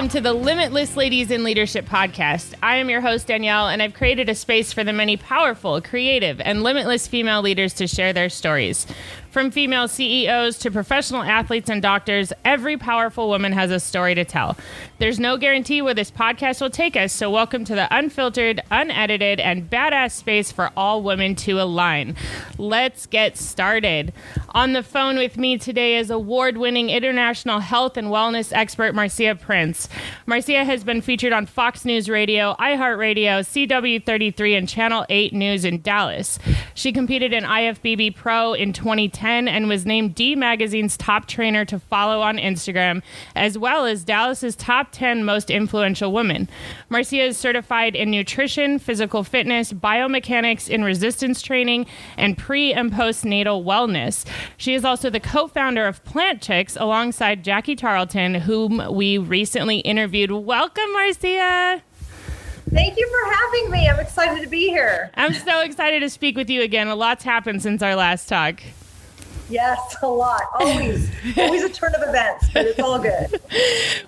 welcome to the Limitless Ladies in Leadership podcast. I am your host, Danielle, and I've created a space for the many powerful, creative, and limitless female leaders to share their stories. From female CEOs to professional athletes and doctors, every powerful woman has a story to tell. There's no guarantee where this podcast will take us, so welcome to the unfiltered, unedited, and badass space for all women to align. Let's get started. On the phone with me today is award-winning international health and wellness expert Marzia Prince. Marzia has been featured on Fox News Radio, iHeartRadio, CW33, and Channel 8 News in Dallas. She competed in IFBB Pro in 2010 and was named D Magazine's top trainer to follow on Instagram, as well as Dallas's top 10 most influential women. Marzia is certified in nutrition, physical fitness, biomechanics, in resistance training, and pre- and postnatal wellness. She is also the co-founder of Chics alongside Jackie Tarleton, whom we recently interviewed. Welcome, Marzia. Thank you for having me. I'm excited to be here. I'm so excited to speak with you again. A lot's happened since our last talk. Yes, a lot. Always a turn of events, but it's all good.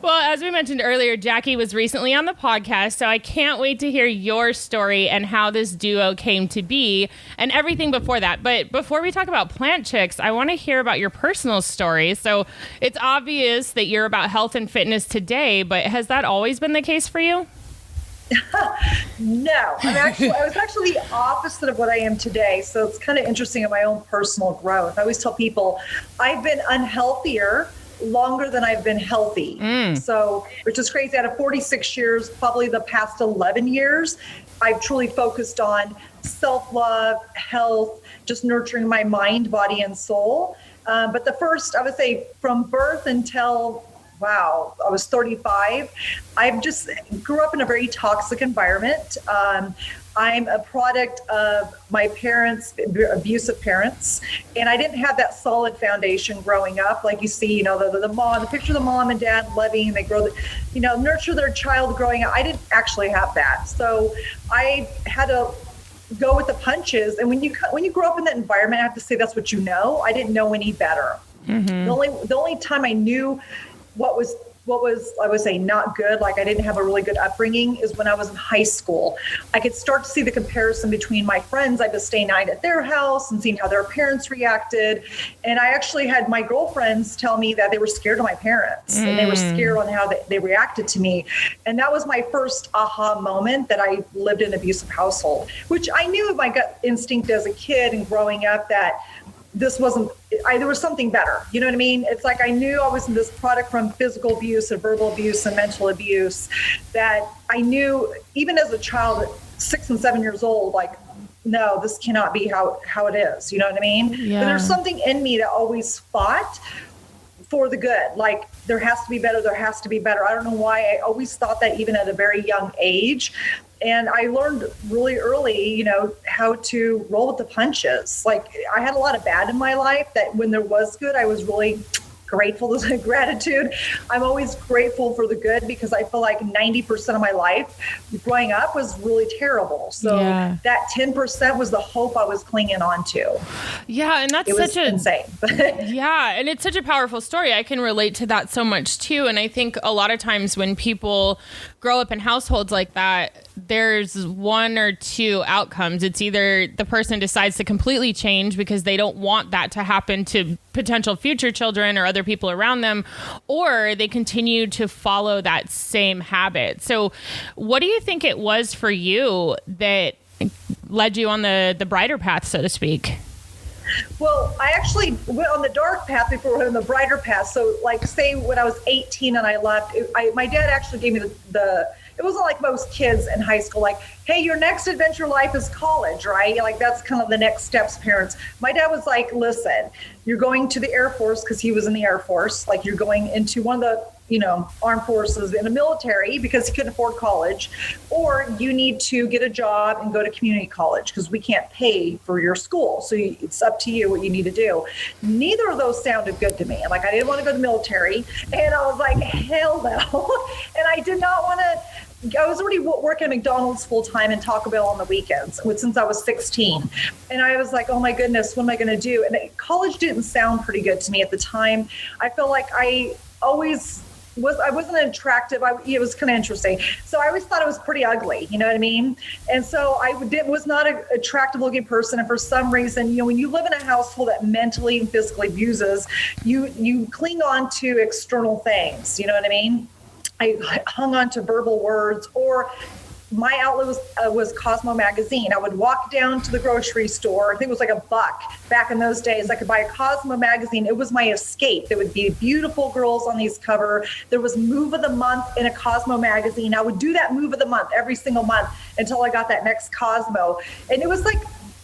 Well, as we mentioned earlier, Jackie was recently on the podcast, so I can't wait to hear your story and how this duo came to be and everything before that. But before we talk about Chics, I want to hear about your personal story. So it's obvious that you're about health and fitness today, but has that always been the case for you? No, I was actually the opposite of what I am today. So it's kind of interesting in my own personal growth. I always tell people I've been unhealthier longer than I've been healthy. So, which is crazy. Out of 46 years, probably the past 11 years, I've truly focused on self-love, health, just nurturing my mind, body, and soul. But the first, I would say from birth until I was 35. I just grew up in a very toxic environment. I'm a product of my parents, abusive parents, and I didn't have that solid foundation growing up. Like you see, the picture of the mom and dad loving, they grow, nurture their child growing up. I didn't actually have that. So I had to go with the punches. And when you grow up in that environment, I have to say that's what you know. I didn't know any better. Mm-hmm. The only time I knew what was I would say not good, like I didn't have a really good upbringing, is when I was in high school. I could start to see the comparison between my friends. I was staying night at their house and seeing how their parents reacted. And I actually had my girlfriends tell me that they were scared of my parents and they were scared on how they reacted to me. And that was my first aha moment that I lived in an abusive household, which I knew my gut instinct as a kid and growing up that this wasn't, there was something better. You know what I mean? It's like I knew I was in this product from physical abuse and verbal abuse and mental abuse that I knew even as a child, 6 and 7 years old, like, no, this cannot be how it is. You know what I mean? Yeah. But there's something in me that always fought for the good. Like, there has to be better. There has to be better. I don't know why. I always thought that even at a very young age. And I learned really early, how to roll with the punches. Like, I had a lot of bad in my life that when there was good, I was really grateful. There's gratitude. I'm always grateful for the good because I feel like 90% of my life growing up was really terrible. So that 10% was the hope I was clinging on to. Yeah. And that's insane. Yeah. And it's such a powerful story. I can relate to that so much too. And I think a lot of times when people grow up in households like that, there's one or two outcomes. It's either the person decides to completely change because they don't want that to happen to potential future children or other people around them, or they continue to follow that same habit. So what do you think it was for you that led you on the brighter path, so to speak? Well, I actually went on the dark path before I went on the brighter path. So like, say when I was 18 and I left, my dad actually gave me it wasn't like most kids in high school, like, hey, your next adventure in life is college, right? Like, that's kind of the next steps, parents. My dad was like, listen, you're going to the Air Force, because he was in the Air Force. Like, you're going into one of the, armed forces in the military because he couldn't afford college, or you need to get a job and go to community college because we can't pay for your school. So it's up to you what you need to do. Neither of those sounded good to me. Like, I didn't want to go to the military, and I was like, hell no. And I did not want to. I was already working at McDonald's full time and Taco Bell on the weekends since I was 16. And I was like, oh my goodness, what am I going to do? And college didn't sound pretty good to me at the time. I felt like I always I wasn't attractive. It was kind of interesting. So I always thought it was pretty ugly. You know what I mean? And so was not an attractive looking person. And for some reason, when you live in a household that mentally and physically abuses, you cling on to external things. You know what I mean? I hung on to verbal words, or my outlet was Cosmo magazine. I would walk down to the grocery store. I think it was like $1 back in those days. I could buy a Cosmo magazine. It was my escape. There would be beautiful girls on these cover. There was move of the month in a Cosmo magazine. I would do that move of the month every single month until I got that next Cosmo. And it was like,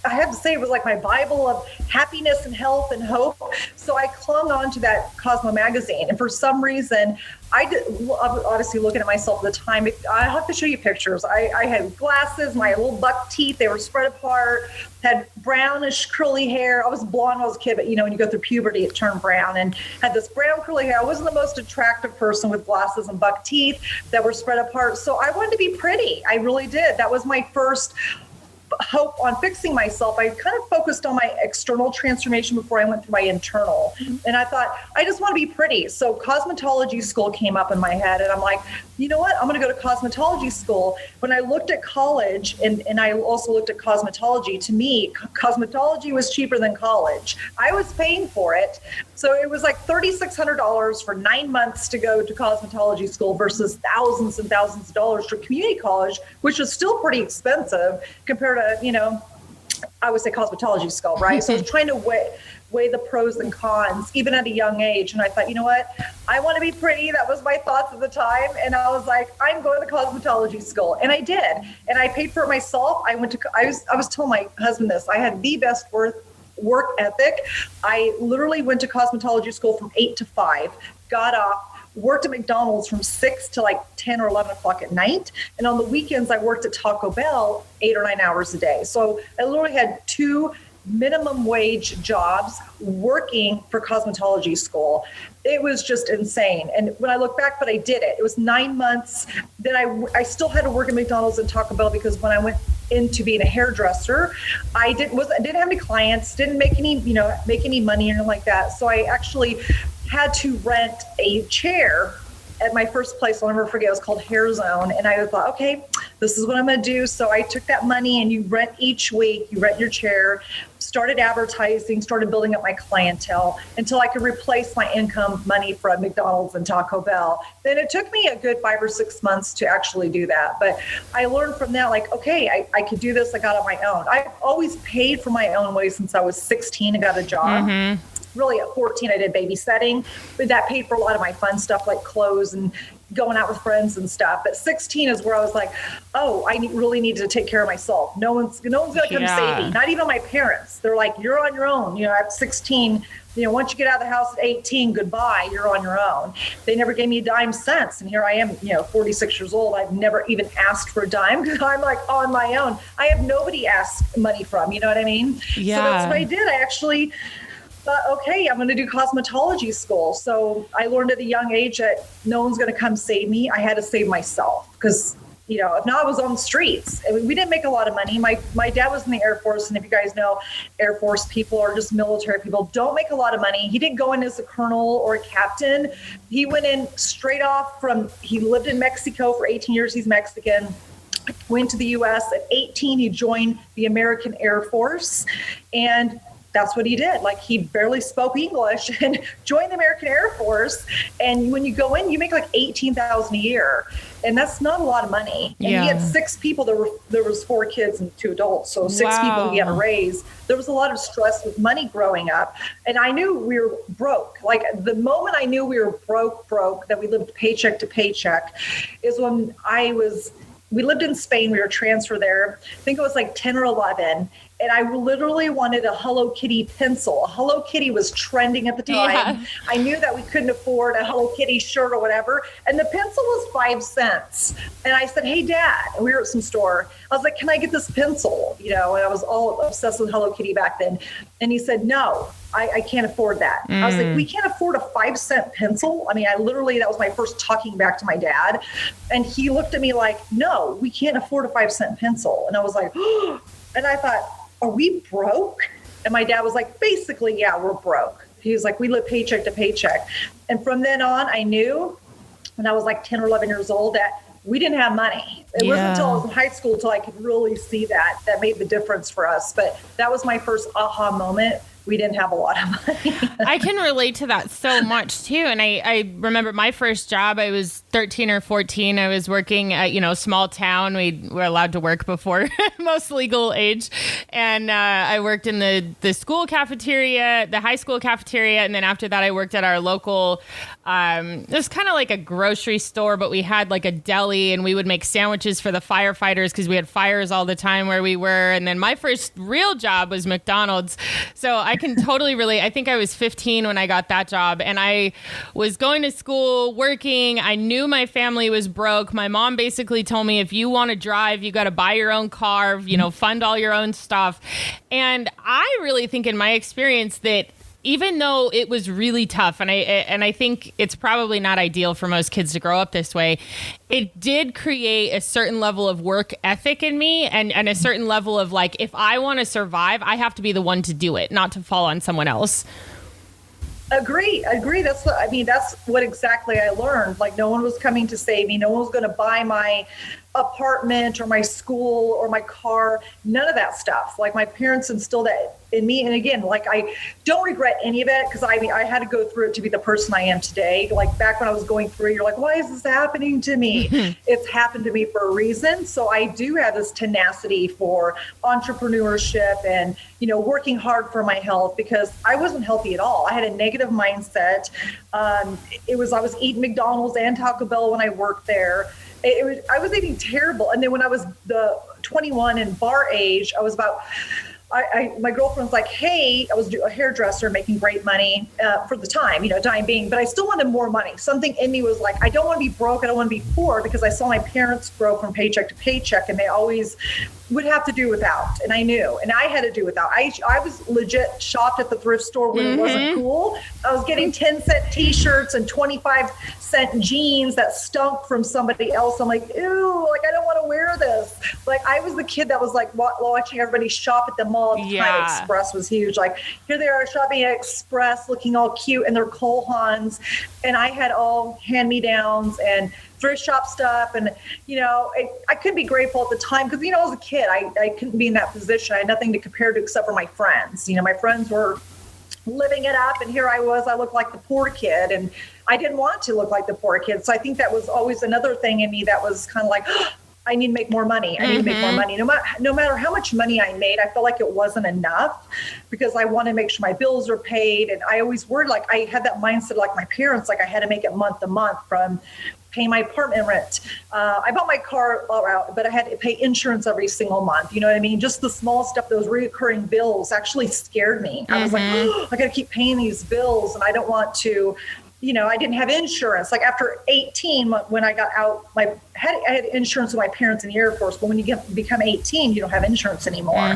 I have to say, it was like my Bible of happiness and health and hope. So I clung on to that Cosmo magazine. And for some reason, I did, obviously looking at myself at the time, I have to show you pictures. I had glasses, my little buck teeth, they were spread apart, had brownish curly hair. I was blonde when I was a kid, but when you go through puberty, it turned brown, and had this brown curly hair. I wasn't the most attractive person with glasses and buck teeth that were spread apart. So I wanted to be pretty. I really did. That was my first hope on fixing myself. I kind of focused on my external transformation before I went through my internal. And I thought, I just want to be pretty. So cosmetology school came up in my head, and I'm like, you know what? I'm going to go to cosmetology school. When I looked at college, and I also looked at cosmetology, to me, cosmetology was cheaper than college. I was paying for it. So it was like $3,600 for 9 months to go to cosmetology school versus thousands and thousands of dollars for community college, which was still pretty expensive compared to, I would say cosmetology school, right? So I was trying to weigh the pros and cons, even at a young age. And I thought, you know what? I want to be pretty. That was my thoughts at the time. And I was like, I'm going to cosmetology school. And I did. And I paid for it myself. I was telling my husband this. I had the best work ethic. I literally went to cosmetology school from 8 to 5, got off, worked at McDonald's from 6 to like 10 or 11 o'clock at night. And on the weekends, I worked at Taco Bell 8 or 9 hours a day. So I literally had 2 minimum wage jobs working for cosmetology school. It was just insane. And when I look back, but I did it. It was 9 months. Then I still had to work at McDonald's and Taco Bell, because when I went into being a hairdresser, I didn't have any clients, didn't make any money or anything like that. So I actually had to rent a chair at my first place. I'll never forget. It was called Hair Zone. And I thought, okay, this is what I'm going to do. So I took that money, and you rent each week, you rent your chair, started advertising, started building up my clientele until I could replace my income money from McDonald's and Taco Bell. Then it took me a good 5 or 6 months to actually do that. But I learned from that, like, okay, I could do this. I got on my own. I've always paid for my own way since I was 16 and got a job. Mm-hmm. Really at 14, I did babysitting, but that paid for a lot of my fun stuff like clothes and going out with friends and stuff. But 16 is where I was like, oh, I really need to take care of myself. No one's going to come save me. Not even my parents. They're like, you're on your own. At 16, once you get out of the house at 18, goodbye, you're on your own. They never gave me a dime since. And here I am, 46 years old. I've never even asked for a dime because I'm like on my own. I have nobody to ask money from. You know what I mean? Yeah. So that's what I did. I actually thought, okay, I'm going to do cosmetology school. So I learned at a young age that no one's going to come save me. I had to save myself because, if not, I was on the streets. I mean, we didn't make a lot of money. My dad was in the Air Force. And if you guys know, Air Force people or just military people don't make a lot of money. He didn't go in as a colonel or a captain. He went in straight off he lived in Mexico for 18 years. He's Mexican. Went to the U.S. At 18, he joined the American Air Force. And that's what he did. Like, he barely spoke English and joined the American Air Force. And when you go in, you make like $18,000 a year. And that's not a lot of money. And he had 6 people. There was 4 kids and 2 adults. So 6 people he had to raise. There was a lot of stress with money growing up. And I knew we were broke. Like, the moment I knew we were broke, that we lived paycheck to paycheck, is when we lived in Spain. We were transferred there. I think it was like 10 or 11. And I literally wanted a Hello Kitty pencil. A Hello Kitty was trending at the time. Yeah. I knew that we couldn't afford a Hello Kitty shirt or whatever. And the pencil was 5 cents. And I said, hey, Dad, and we were at some store. I was like, can I get this pencil? And I was all obsessed with Hello Kitty back then. And he said, no, I can't afford that. I was like, we can't afford a 5-cent pencil. I mean, that was my first talking back to my dad. And he looked at me like, no, we can't afford a 5-cent pencil. And I was like, oh. And I thought, are we broke? And my dad was like, basically, yeah, we're broke. He was like, we live paycheck to paycheck. And from then on, I knew when I was like 10 or 11 years old that we didn't have money. It wasn't until I was in high school until I could really see that made the difference for us. But that was my first aha moment. We didn't have a lot of money. I can relate to that so much too. And I remember my first job, I was 13 or 14. I was working at, a small town. We were allowed to work before most legal age. And I worked in the school cafeteria, the high school cafeteria. And then after that, I worked at our local, it was kind of like a grocery store, but we had like a deli and we would make sandwiches for the firefighters because we had fires all the time where we were. And then my first real job was McDonald's. So I can totally relate. I think I was 15 when I got that job and I was going to school, working. I knew my family was broke. My mom basically told me, if you want to drive, you got to buy your own car, fund all your own stuff. And I really think in my experience that even though it was really tough, and I think it's probably not ideal for most kids to grow up this way, it did create a certain level of work ethic in me and a certain level of like, if I want to survive, I have to be the one to do it, not to fall on someone else. Agree. That's what exactly I learned. Like no one was coming to save me. No one was going to buy my apartment or my school or my car, none of that stuff. Like my parents instilled that in me. And again, like I don't regret any of it because I had to go through it to be the person I am today. Like back when I was going through it, you're like, why is this happening to me? It's happened to me for a reason. So I do have this tenacity for entrepreneurship and, working hard for my health because I wasn't healthy at all. I had a negative mindset. I was eating McDonald's and Taco Bell when I worked there. I was eating terrible. And then when I was the 21 and bar age, I was about, my girlfriend's like, hey, I was a hairdresser making great money for the time, time being, but I still wanted more money. Something in me was like, I don't want to be broke. I don't want to be poor because I saw my parents grow from paycheck to paycheck and they always would have to do without. And I knew, and I had to do without. I was legit shopped at the thrift store when it wasn't cool. I was getting 10-cent t-shirts and 25-cent jeans that stunk from somebody else. I'm like, ew, like I don't want to wear this. Like I was the kid that was like watching everybody shop at the mall. Yeah. Express was huge. Like here they are shopping at Express looking all cute in their Cole Haans. And I had all hand-me-downs and thrift shop stuff. And, I could be grateful at the time because, as a kid, I couldn't be in that position. I had nothing to compare to except for my friends. My friends were living it up. And here I was, I looked like the poor kid and I didn't want to look like the poor kid. So I think that was always another thing in me that was kind of like, I need to make more money. I need to make more money. No matter how much money I made, I felt like it wasn't enough because I want to make sure my bills are paid. And I always worried, like I had that mindset like my parents, like I had to make it month to month from paying my apartment rent. I bought my car all out, but I had to pay insurance every single month. You know what I mean? Just the small stuff, those reoccurring bills actually scared me. I was like, I got to keep paying these bills and I don't want to, I didn't have insurance. Like after 18, when I got out, I had insurance with my parents in the Air Force, but when you become 18, you don't have insurance anymore.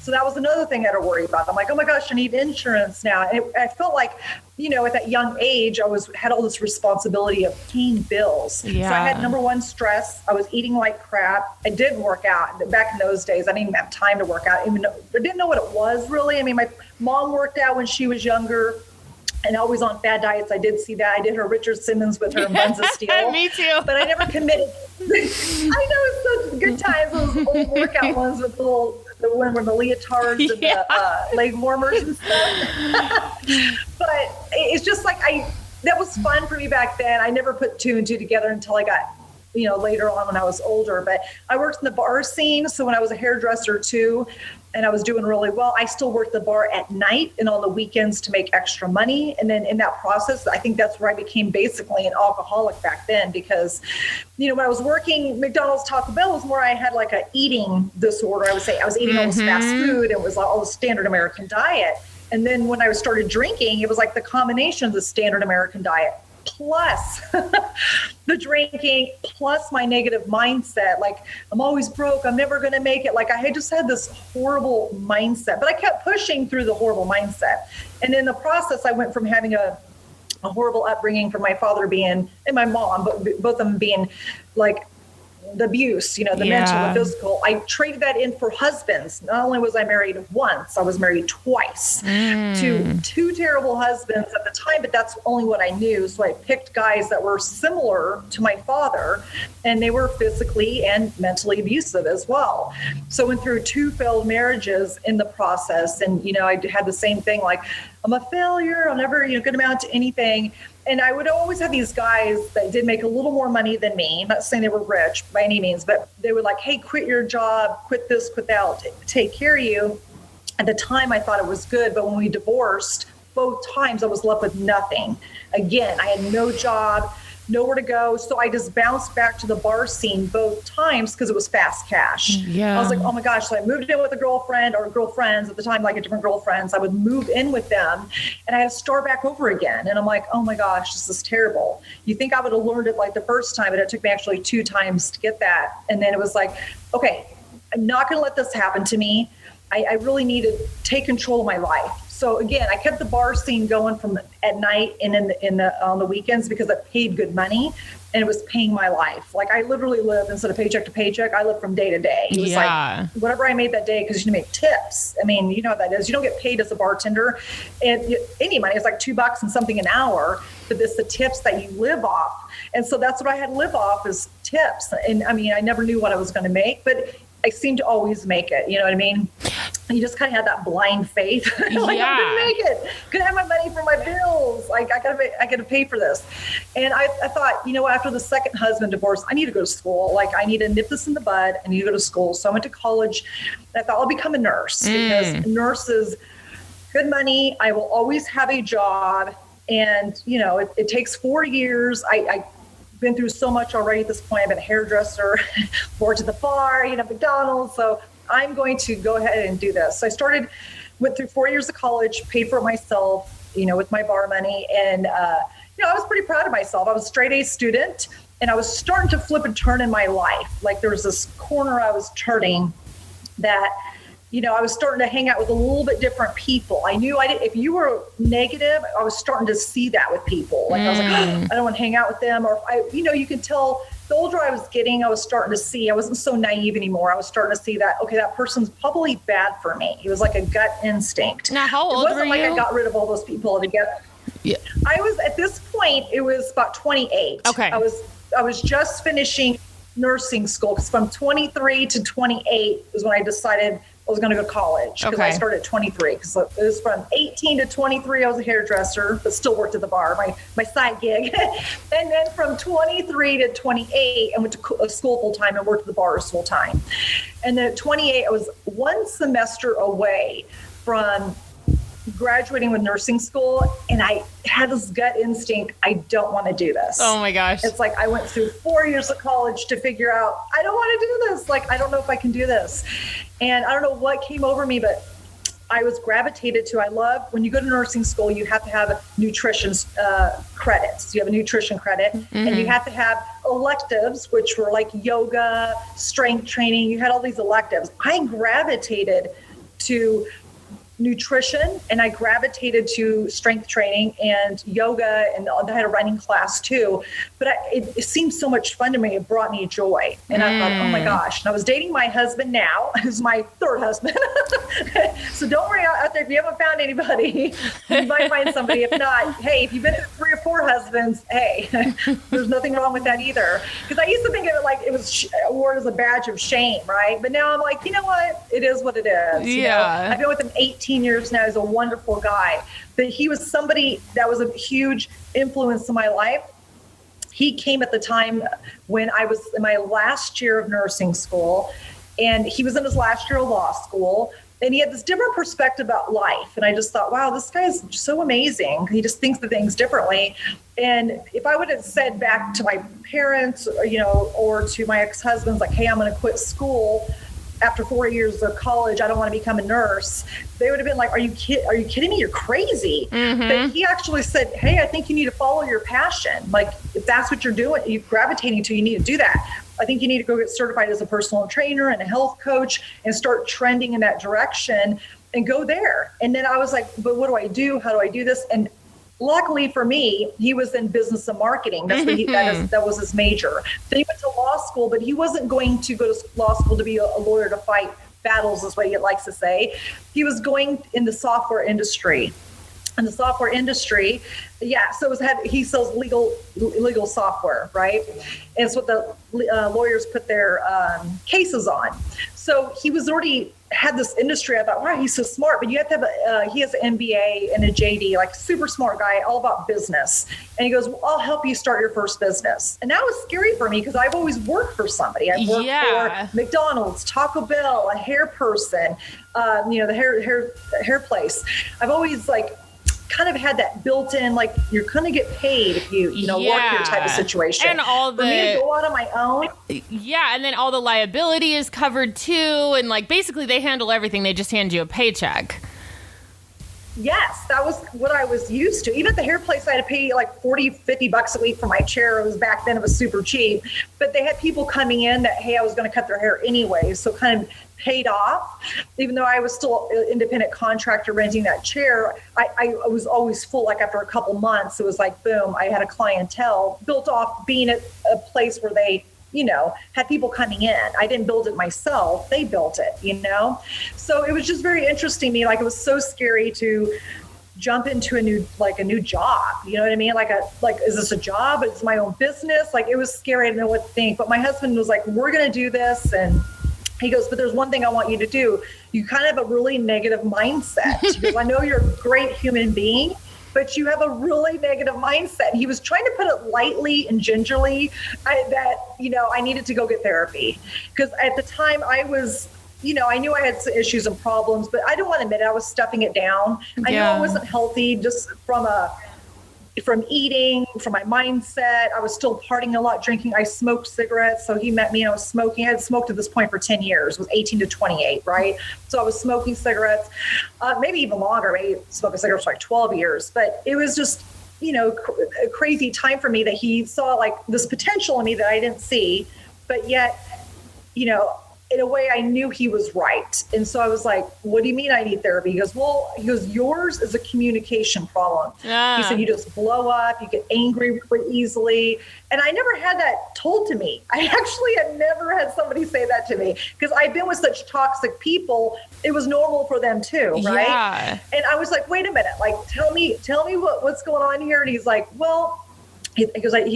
So that was another thing I had to worry about. I'm like, oh my gosh, I need insurance now. And I felt like, at that young age, I had all this responsibility of paying bills. Yeah. So I had number one, stress. I was eating like crap. I didn't work out. Back in those days, I didn't even have time to work out. I didn't know what it was really. I mean, my mom worked out when she was younger. And always on fad diets. I did see that. I did her Richard Simmons with her Buns of Steel. Me too. But I never committed. I know it's such good times, those old workout ones with the one with the leotards and the leg warmers and stuff. But it's just like that was fun for me back then. I never put two and two together until I got, later on when I was older. But I worked in the bar scene. So when I was a hairdresser too, and I was doing really well, I still worked the bar at night and on the weekends to make extra money. And then in that process, I think that's where I became basically an alcoholic back then because, when I was working McDonald's, Taco Bell was more, I had like a eating disorder. I would say I was eating all this fast food. It was all the standard American diet. And then when I started drinking, it was like the combination of the standard American diet plus the drinking, plus my negative mindset. Like I'm always broke. I'm never going to make it. Like I had just had this horrible mindset, but I kept pushing through the horrible mindset. And in the process, I went from having a horrible upbringing from my father being, and my mom, but both of them being like the abuse, the mental, the physical. I traded that in for husbands. Not only was I married once, I was married twice to two terrible husbands at the time, but that's only what I knew. So I picked guys that were similar to my father, and they were physically and mentally abusive as well. So I went through 2 failed marriages in the process. And, I had the same thing, like, I'm a failure. I'll never, going to amount to anything. And I would always have these guys that did make a little more money than me. I'm not saying they were rich by any means, but they were like, hey, quit your job, quit this, quit that, I'll take care of you. At the time, I thought it was good. But when we divorced, both times I was left with nothing. Again, I had no job, nowhere to go. So I just bounced back to the bar scene both times because it was fast cash. Yeah. I was like, oh my gosh. So I moved in with a girlfriend or girlfriends at the time, like a different girlfriends. I would move in with them and I had to start back over again. And I'm like, oh my gosh, this is terrible. You think I would have learned it like the first time, but it took me actually 2 times to get that. And then it was like, okay, I'm not going to let this happen to me. I really need to take control of my life. So again, I kept the bar scene going from at night and on the weekends because it paid good money and it was paying my life. Like I literally lived instead of paycheck to paycheck, I lived from day to day. It was like whatever I made that day because you make tips. I mean, you know what that is. You don't get paid as a bartender, and any money is like $2 and something an hour. But it's the tips that you live off, and so that's what I had to live off is tips. And I mean, I never knew what I was going to make, but I seemed to always make it. You know what I mean? You just kind of had that blind faith. Like I'm going to make it. Going to have my money for my bills. Like I got to pay for this. And I thought, after the second husband divorce, I need to go to school. Like I need to nip this in the bud. I need to go to school. So I went to college. And I thought I'll become a nurse because nurses, good money. I will always have a job. And, it takes 4 years. I've been through so much already at this point. I've been a hairdresser, worked at the bar, McDonald's. So I'm going to go ahead and do this. So I went through 4 years of college, paid for it myself, with my bar money. And, I was pretty proud of myself. I was a straight A student and I was starting to flip and turn in my life. Like there was this corner I was turning that, I was starting to hang out with a little bit different people. I knew if you were negative, I was starting to see that with people. Like I was like, I don't want to hang out with them. Or you can tell the older I was getting, I was starting to see, I wasn't so naive anymore. I was starting to see that, okay, that person's probably bad for me. It was like a gut instinct. Now, how old were you? It wasn't like I got rid of all those people together. Yeah. I was, at this point, it was about 28. Okay. I was just finishing nursing school because from 23 to 28 is when I decided I was going to go to college because I started at 23. Because it was from 18 to 23, I was a hairdresser, but still worked at the bar, my side gig. And then from 23 to 28, I went to school full time and worked at the bars full time. And then at 28, I was 1 semester away from graduating with nursing school, and I had this gut instinct, I don't want to do this. Oh my gosh. It's like I went through 4 years of college to figure out, I don't want to do this. Like, I don't know if I can do this. And I don't know what came over me, but I was gravitated to, I love, when you go to nursing school, you have to have nutrition credits. You have a nutrition credit, and you have to have electives, which were like yoga, strength training. You had all these electives. I gravitated to nutrition, and I gravitated to strength training and yoga, and I had a running class too. But it seemed so much fun to me. It brought me joy. And I thought, oh my gosh. And I was dating my husband now, who's my third husband. So don't worry out there if you haven't found anybody. You might find somebody. If not, hey, if you've been through 3 or 4 husbands, hey, there's nothing wrong with that either. Because I used to think of it like it was wore as a badge of shame, right? But now I'm like, you know what? It is what it is. Yeah. I've been with him 18 years now. He's a wonderful guy. But he was somebody that was a huge influence in my life. He came at the time when I was in my last year of nursing school, and he was in his last year of law school, and he had this different perspective about life. And I just thought, wow, this guy is so amazing. He just thinks of things differently. And if I would have said back to my parents, or to my ex-husbands, like, hey, I'm going to quit school after 4 years of college, I don't want to become a nurse, they would have been like, are you kidding me? You're crazy. But he actually said, hey, I think you need to follow your passion. Like, if that's what you're doing, you're gravitating to, you need to do that. I think you need to go get certified as a personal trainer and a health coach and start trending in that direction and go there. And then I was like, but what do I do? How do I do this? And Luckily for me, he was in business and marketing. That's what that was his major. Then he went to law school, but he wasn't going to go to law school to be a lawyer to fight battles, is what he likes to say. He was going in the software industry. In the software industry, so he sells legal software, right? And it's what the lawyers put their cases on. So he was already had this industry. I thought, wow, he's so smart. But you have to have he has an MBA and a JD, like super smart guy, all about business. And he goes, well, I'll help you start your first business. And that was scary for me because I've always worked for somebody. I've worked for McDonald's, Taco Bell, a hair person, the hair place. I've always kind of had that built in, like you're going to get paid if you work here type of situation. And all the, for me to go out on my own. Yeah. And then all the liability is covered too. And basically they handle everything. They just hand you a paycheck. Yes, that was what I was used to. Even at the hair place, I had to pay like $40-$50 a week for my chair. It was back then, it was super cheap. But they had people coming in that, hey, I was going to cut their hair anyway. So kind of paid off. Even though I was still an independent contractor renting that chair, I was always full. Like after a couple months, it was like, boom, I had a clientele built off being at a place where they had people coming in. I didn't build it myself. They built it, So it was just very interesting to me. Like it was so scary to jump into a new job. You know what I mean? Is this a job? It's my own business. It was scary. I didn't know what to think. But my husband was like, we're going to do this. And he goes, but there's one thing I want you to do. You kind of have a really negative mindset. He goes, I know you're a great human being, but you have a really negative mindset. He was trying to put it lightly and gingerly I needed to go get therapy. Because at the time I was, I knew I had some issues and problems, but I didn't want to admit it. I was stuffing it down. I knew I wasn't healthy just from eating, from my mindset. I was still partying a lot, drinking. I smoked cigarettes. So he met me and I was smoking. I had smoked at this point for 10 years. It was 18 to 28, right? So I was smoking cigarettes, maybe even longer, maybe smoking cigarettes for like 12 years. But it was just, a crazy time for me that he saw this potential in me that I didn't see. But yet, in a way I knew he was right. And so I was like, what do you mean I need therapy? He goes, yours is a communication problem. He said, you just blow up, you get angry really easily. And I never had that told to me. I actually had never had somebody say that to me because I've been with such toxic people. It was normal for them too, right? Yeah. And I was like, wait a minute, tell me what's going on here. And he's like, he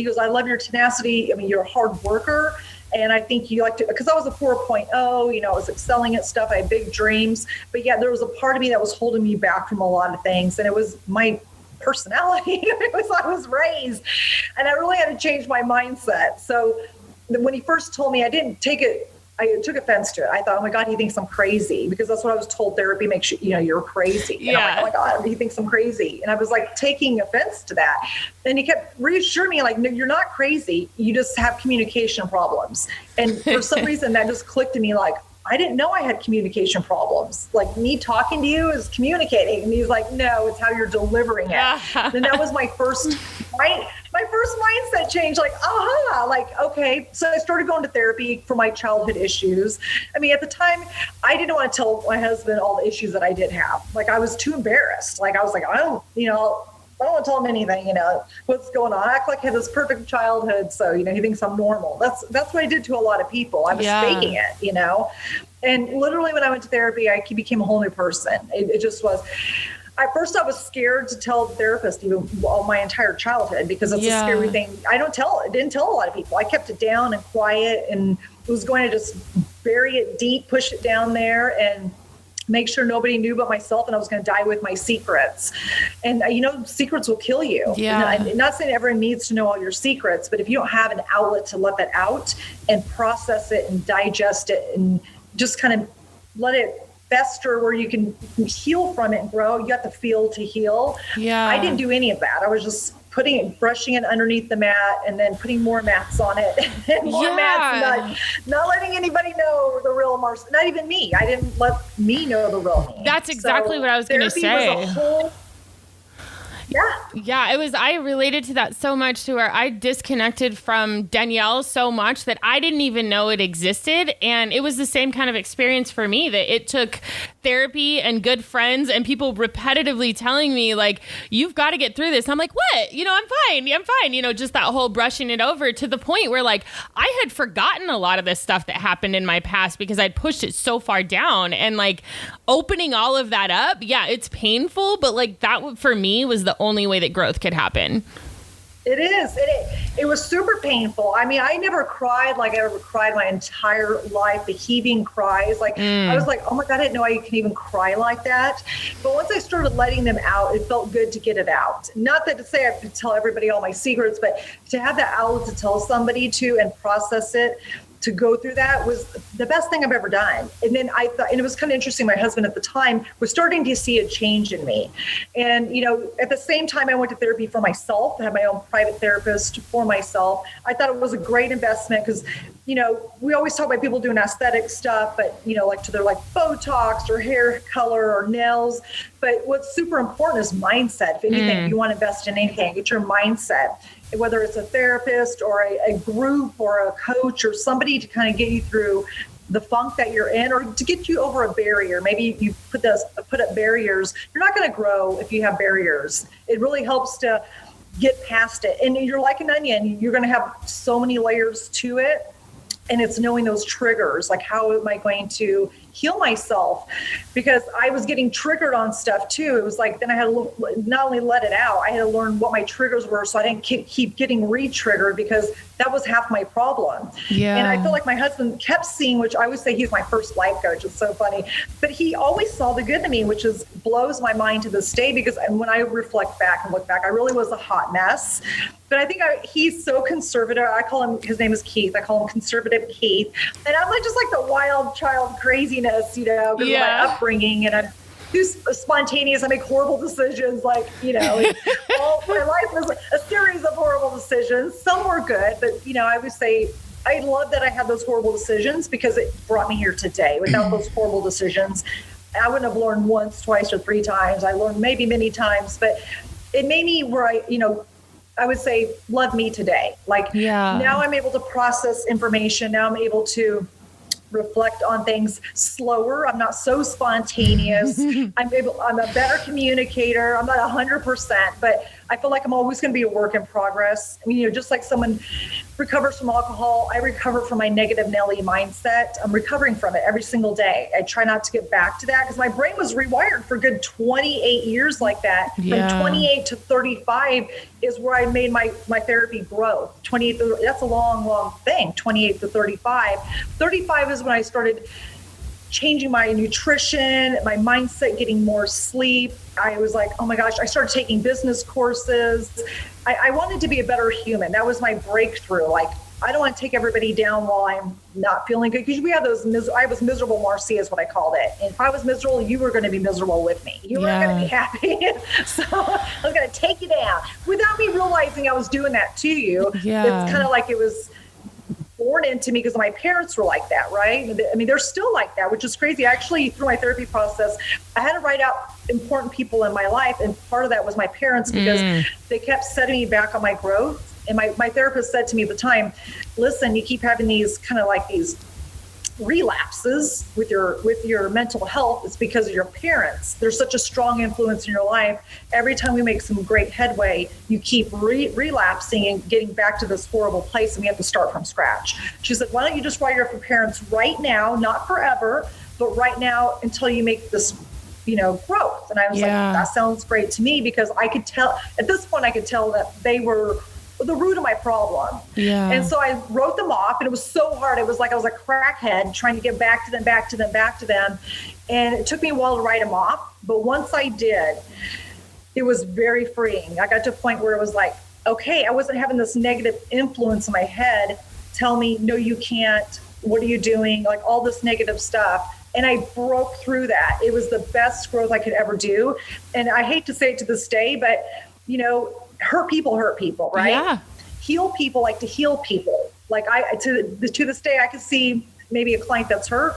goes, I love your tenacity. I mean, you're a hard worker. And I think you like to, because I was a 4.0, I was excelling at stuff. I had big dreams. But yeah, there was a part of me that was holding me back from a lot of things. And it was my personality. I was raised. And I really had to change my mindset. So when he first told me, I took offense to it. I thought, oh my God, he thinks I'm crazy, because that's what I was told. Therapy makes you, you're crazy. And I'm like, oh my God, he thinks I'm crazy. And I was taking offense to that. And he kept reassuring me, no, you're not crazy. You just have communication problems. And for some reason that just clicked to me, I didn't know I had communication problems. Me talking to you is communicating. And he's like, no, it's how you're delivering it. And that was my first mindset change. Okay. So I started going to therapy for my childhood issues. I mean, at the time, I didn't want to tell my husband all the issues that I did have. I was too embarrassed. I was like, I don't want to tell him anything, what's going on. I act like I had this perfect childhood. So, he thinks I'm normal. That's what I did to a lot of people. I was faking it, And literally when I went to therapy, I became a whole new person. It just was. At first, I was scared to tell the therapist even all my entire childhood, because it's a scary thing. I didn't tell a lot of people. I kept it down and quiet, and was going to just bury it deep, push it down there, and make sure nobody knew but myself, and I was going to die with my secrets. And, secrets will kill you. Yeah. And I'm not saying everyone needs to know all your secrets, but if you don't have an outlet to let that out and process it and digest it and just kind of let it fester where you can heal from it and grow, you got the feel to heal. Yeah. I didn't do any of that. I was just brushing it underneath the mat, and then putting more mats on it and more mats, not letting anybody know the real Marzia, not even me. I didn't let me know the real me. That's exactly what I was going to say. I related to that so much, to where I disconnected from Danielle so much that I didn't even know it existed. And it was the same kind of experience for me, that it took therapy and good friends and people repetitively telling me like, you've got to get through this. I'm like, what? I'm fine. I'm fine. Just that whole brushing it over, to the point where like I had forgotten a lot of this stuff that happened in my past because I'd pushed it so far down, and like opening all of that up. Yeah, it's painful, but like that for me was the only way that growth could happen. It is. It was super painful. I mean, I never cried like I ever cried my entire life, the heaving cries. Like, I was like, oh my God, I didn't know I can even cry like that. But once I started letting them out, it felt good to get it out. Not that to say I have to tell everybody all my secrets, but to have that outlet to tell somebody to and process it, to go through that was the best thing I've ever done. And then I thought, and it was kind of interesting, my husband at the time was starting to see a change in me. And, at the same time I went to therapy for myself, I had my own private therapist for myself. I thought it was a great investment because, we always talk about people doing aesthetic stuff, but, like to their like Botox or hair color or nails. But what's super important is mindset. If anything, if you want to invest in anything, get your mindset. Whether it's a therapist or a group or a coach or somebody to kind of get you through the funk that you're in, or to get you over a barrier. Maybe you put up barriers. You're not going to grow if you have barriers. It really helps to get past it. And you're like an onion. You're going to have so many layers to it. And it's knowing those triggers, like how am I going to heal myself? Because I was getting triggered on stuff too. It was like, then I had to not only let it out, I had to learn what my triggers were so I didn't keep getting re-triggered, because that was half my problem. Yeah. And I feel like my husband kept seeing, which I would say he's my first life coach. It's so funny, but he always saw the good in me, which blows my mind to this day, because when I reflect back and look back, I really was a hot mess. But I think he's so conservative. I call him, his name is Keith. I call him Conservative Keith. And I'm like, just like the wild child craziness, because of my upbringing. And I'm too spontaneous. I make horrible decisions. Like, all my life was a series of horrible decisions. Some were good, but, I would say I love that I had those horrible decisions, because it brought me here today. Without those horrible decisions, I wouldn't have learned once, twice, or three times. I learned maybe many times, but it made me where I would say, love me today. Like, now I'm able to process information. Now I'm able to reflect on things slower. I'm not so spontaneous. I'm a better communicator. I'm not 100%, but I feel like I'm always going to be a work in progress. I mean, just like someone recovers from alcohol, I recover from my negative Nelly mindset. I'm recovering from it every single day. I try not to get back to that, because my brain was rewired for good 28 years like that. From 28 to 35 is where I made my therapy grow. 28, that's a long, long thing, 28 to 35. 35 is when I started changing my nutrition, my mindset, getting more sleep. I was like, oh my gosh, I started taking business courses. I wanted to be a better human. That was my breakthrough. Like, I don't want to take everybody down while I'm not feeling good, because we have those, I was miserable Marzia is what I called it. And if I was miserable, you were going to be miserable with me. You weren't going to be happy. So I was going to take you down without me realizing I was doing that to you. Yeah. It's kind of like it was born into me because my parents were like that, right? I mean, they're still like that, which is crazy. Actually, through my therapy process, I had to write out important people in my life. And part of that was my parents, because they kept setting me back on my growth. And my therapist said to me at the time, listen, you keep having these kind of like these relapses with your mental health. It's because of your parents. They're such a strong influence in your life. Every time we make some great headway, you keep relapsing and getting back to this horrible place, and we have to start from scratch. She said, why don't you just write your parents right now, not forever, but right now until you make this growth. And I was like, that sounds great to me, because I could tell at this point, that they were the root of my problem. Yeah. And so I wrote them off, and it was so hard. It was like I was a crackhead trying to get back to them. And it took me a while to write them off. But once I did, it was very freeing. I got to a point where it was like, okay, I wasn't having this negative influence in my head tell me, no, you can't. What are you doing? Like all this negative stuff. And I broke through that. It was the best growth I could ever do. And I hate to say it to this day, but hurt people, right? Yeah. Heal people like to heal people. Like to this day, I could see maybe a client that's hurt.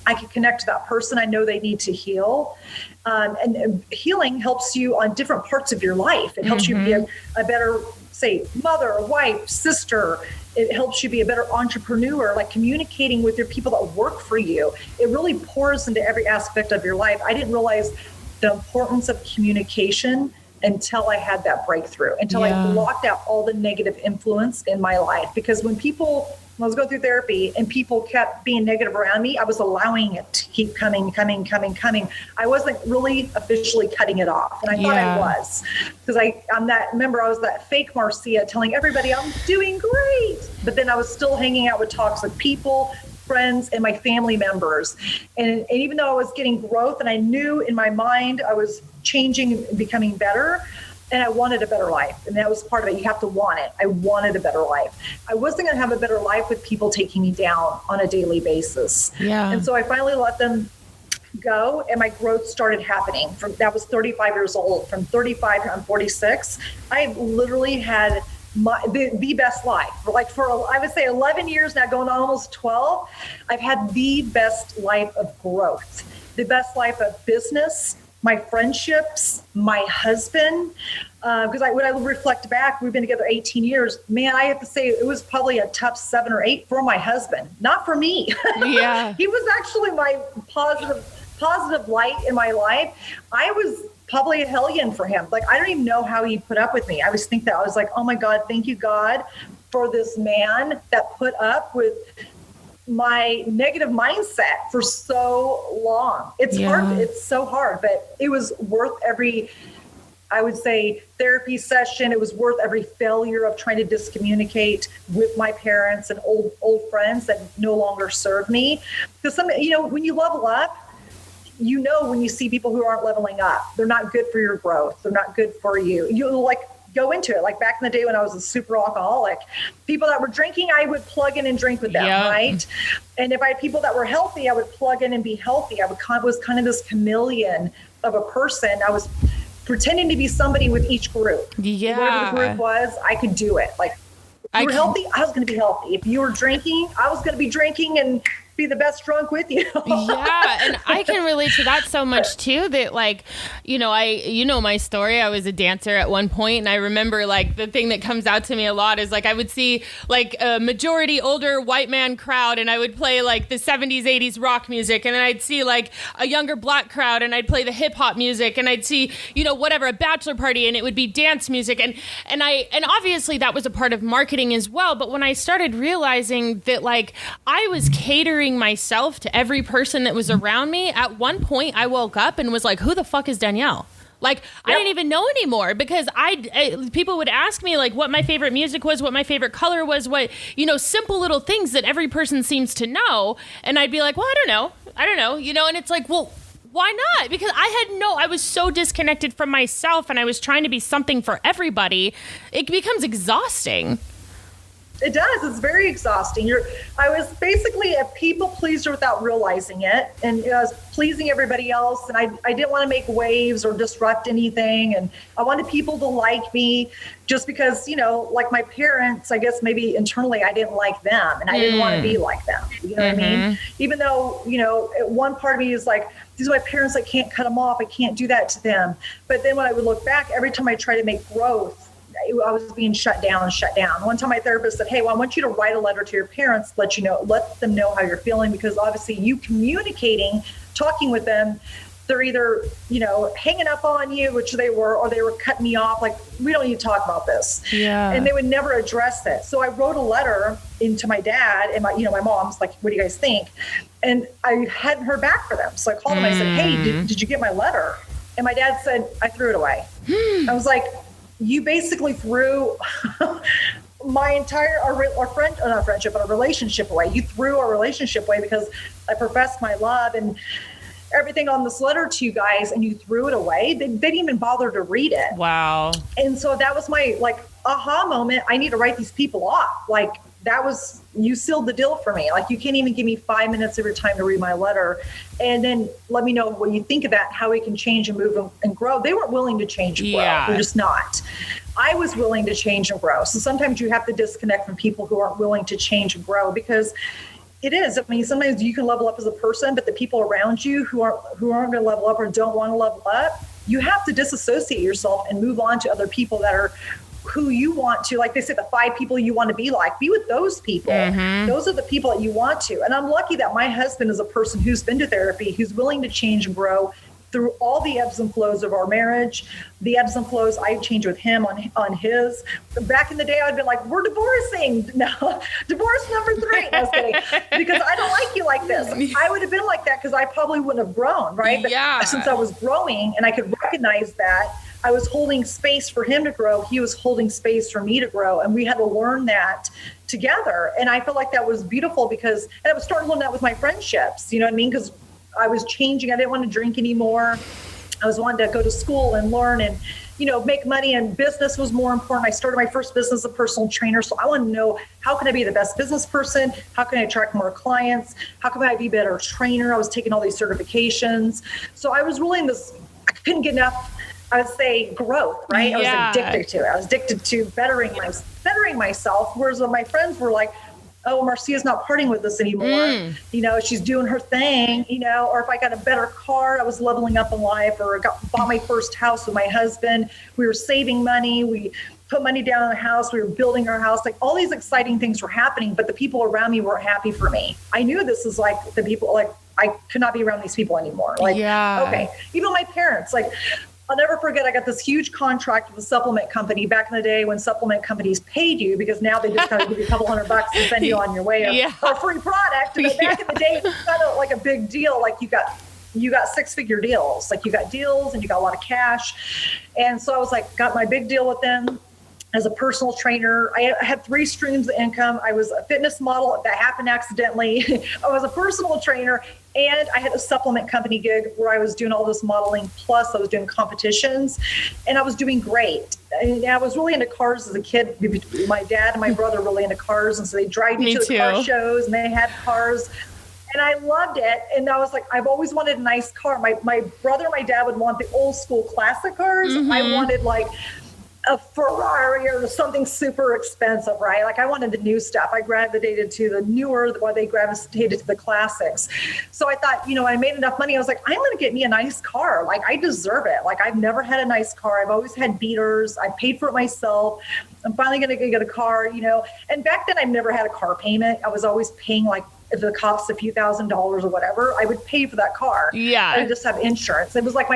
I can connect to that person. I know they need to heal. And healing helps you on different parts of your life. It helps you be a better say mother, wife, sister. It helps you be a better entrepreneur, like communicating with your people that work for you. It really pours into every aspect of your life. I didn't realize the importance of communication until I had that breakthrough, until I blocked out all the negative influence in my life. Because when I was going through therapy and people kept being negative around me, I was allowing it to keep coming. I wasn't really officially cutting it off. And I thought I was, because I was that fake Marzia telling everybody I'm doing great. But then I was still hanging out with toxic people, friends, and my family members. And even though I was getting growth and I knew in my mind I was changing and becoming better, and I wanted a better life. And that was part of it. You have to want it. I wanted a better life. I wasn't going to have a better life with people taking me down on a daily basis. Yeah. And so I finally let them go, and my growth started happening. That was 35 years old. From 35 to I'm 46, I literally had the best life. I would say 11 years now, going on almost 12, I've had the best life of growth, the best life of business, my friendships, my husband. Because when I reflect back, we've been together 18 years. Man, I have to say it was probably a tough 7 or 8 for my husband, not for me. Yeah, he was actually my positive light in my life. I was probably a hellion for him. Like, I don't even know how he put up with me. I was like, oh my God, thank you, God, for this man that put up with my negative mindset for so long. It's hard. It's so hard, but it was worth every, I would say, therapy session. It was worth every failure of trying to discommunicate with my parents and old friends that no longer serve me. Because when you level up, when you see people who aren't leveling up, they're not good for your growth. They're not good for you. You'll go into it. Like back in the day when I was a super alcoholic, people that were drinking, I would plug in and drink with them, right? And if I had people that were healthy, I would plug in and be healthy. I was kind of this chameleon of a person. I was pretending to be somebody with each group. Yeah. Whatever the group was, I could do it. Like, if you were healthy, I was going to be healthy. If you were drinking, I was going to be drinking and be the best drunk with you. Yeah. And I can relate to that so much too, that my story, I was a dancer at one point, and I remember the thing that comes out to me a lot is I would see a majority older white man crowd, and I would play the 70s, 80s rock music. And then I'd see a younger black crowd, and I'd play the hip hop music, and I'd see, a bachelor party, and it would be dance music. And obviously that was a part of marketing as well. But when I started realizing that I was catering myself to every person that was around me, at one point I woke up and was like, who the fuck is Danielle? I didn't even know anymore, because people would ask me what my favorite music was, what my favorite color was, what, simple little things that every person seems to know. And I'd be like, well, I don't know, and it's well, why not? Because I was so disconnected from myself, and I was trying to be something for everybody. It becomes exhausting. It does. It's very exhausting. I was basically a people pleaser without realizing it. And I was pleasing everybody else. And I didn't want to make waves or disrupt anything. And I wanted people to like me just because, like my parents, I guess maybe internally I didn't like them, and I didn't want to be like them. You know what I mean? Even though, one part of me is like, these are my parents, I can't cut them off. I can't do that to them. But then when I would look back, every time I try to make growth, I was being shut down. One time my therapist said, hey, well, I want you to write a letter to your parents, let them know how you're feeling, because obviously you communicating, talking with them, they're either, hanging up on you, which they were, or they were cutting me off. We don't need to talk about this. Yeah. And they would never address it. So I wrote a letter into my dad and my mom's what do you guys think? And I hadn't heard back from them. So I called them. I said, hey, did you get my letter? And my dad said, I threw it away. I was like, you basically threw my entire our relationship away. You threw our relationship away because I professed my love and everything on this letter to you guys, and you threw it away. They didn't even bother to read it. Wow. And so that was my aha moment. I need to write these people off. You sealed the deal for me. You can't even give me 5 minutes of your time to read my letter and then let me know what you think of that, how we can change and move and grow. They weren't willing to change and grow. They're just not. I was willing to change and grow. So sometimes you have to disconnect from people who aren't willing to change and grow, because it is. I mean, sometimes you can level up as a person, but the people around you who aren't going to level up or don't want to level up, you have to disassociate yourself and move on to other people that are who you want to, like they say, the 5 people you want to be like, be with those people. Those are the people that you want to. And I'm lucky that my husband is a person who's been to therapy, who's willing to change and grow through all the ebbs and flows of our marriage, the ebbs and flows I changed with him on his. Back in the day, I'd been like, we're divorcing. No, divorce number 3. No, I was kidding. Because I don't like you like this. I would have been like that because I probably wouldn't have grown, right? But since I was growing and I could recognize that, I was holding space for him to grow. He was holding space for me to grow. And we had to learn that together. And I felt like that was beautiful because, and I was starting to learn that with my friendships, you know what I mean? Because I was changing. I didn't want to drink anymore. I was wanting to go to school and learn and, make money, and business was more important. I started my first business as a personal trainer. So I want to know, how can I be the best business person? How can I attract more clients? How can I be a better trainer? I was taking all these certifications. So I was really I couldn't get enough, I would say, growth, right? I was addicted to it. I was addicted to bettering myself. Whereas my friends were like, oh, Marcia's not partying with us anymore. She's doing her thing, or if I got a better car, I was leveling up in life, or bought my first house with my husband. We were saving money. We put money down on the house. We were building our house. Like all these exciting things were happening, but the people around me weren't happy for me. I knew this is like the people, like I could not be around these people anymore. Like, okay. Even my parents, like, I'll never forget, I got this huge contract with a supplement company back in the day when supplement companies paid you, because now they just kind of give you a couple $100 and send you on your way, or a free product. But back in the day, it was kind of like a big deal. Like you got 6-figure deals, like you got deals and you got a lot of cash. And so I was like, got my big deal with them as a personal trainer. I had 3 streams of income. I was a fitness model that happened accidentally. I was a personal trainer, and I had a supplement company gig where I was doing all this modeling. Plus I was doing competitions, and I was doing great. And I was really into cars as a kid. My dad and my brother were really into cars. And so they dragged me to the car shows, and they had cars. And I loved it. And I was like, I've always wanted a nice car. My brother and my dad would want the old school classic cars. I wanted like a Ferrari or something super expensive, right? Like I wanted the new stuff. I gravitated to the newer, while they gravitated to the classics. So I thought, I made enough money. I was like, I'm going to get me a nice car. Like I deserve it. Like I've never had a nice car. I've always had beaters. I paid for it myself. I'm finally going to get a car, And back then I've never had a car payment. I was always paying like, if it costs a few $1,000s or whatever, I would pay for that car. Yeah. I just have insurance. It was like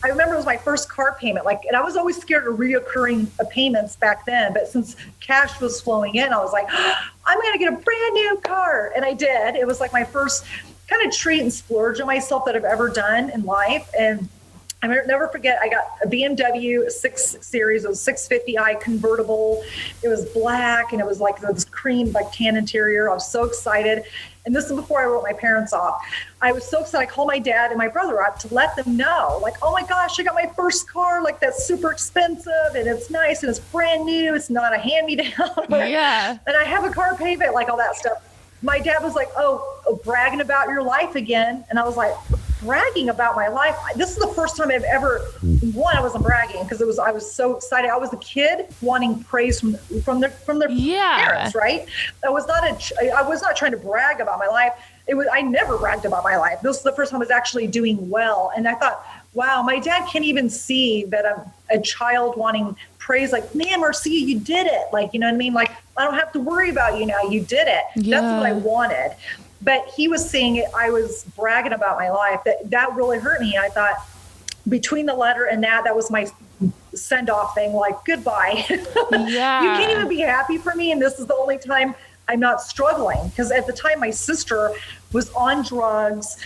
I remember it was my first car payment. And I was always scared of reoccurring payments back then. But since cash was flowing in, I was like, I'm going to get a brand new car. And I did. It was like my first kind of treat and splurge on myself that I've ever done in life. And I never forget, I got a BMW 6 Series. It was 650i convertible. It was black, and it was like this cream, like tan interior. I was so excited. And this is before I wrote my parents off. I was so excited. I called my dad and my brother up to let them know, like, oh my gosh, I got my first car. Like that's super expensive, and it's nice, and it's brand new. It's not a hand-me-down. Yeah. And I have a car payment, like all that stuff. My dad was like, oh, bragging about your life again. And I was like, bragging about my life? This is the first time I've ever, I wasn't bragging because I was so excited. I was a kid wanting praise from their parents, right? I was not trying to brag about my life. I never bragged about my life. This is the first time I was actually doing well. And I thought, wow, my dad can't even see that I'm a child wanting praise. Like, man, Marzia, you did it. Like, you know what I mean? Like, I don't have to worry about you now. You did it. Yeah. That's what I wanted. But he was seeing it. I was bragging about my life. That really hurt me. I thought between the letter and that was my send off thing. Like, goodbye. Yeah. You can't even be happy for me. And this is the only time I'm not struggling. Because at the time, my sister was on drugs.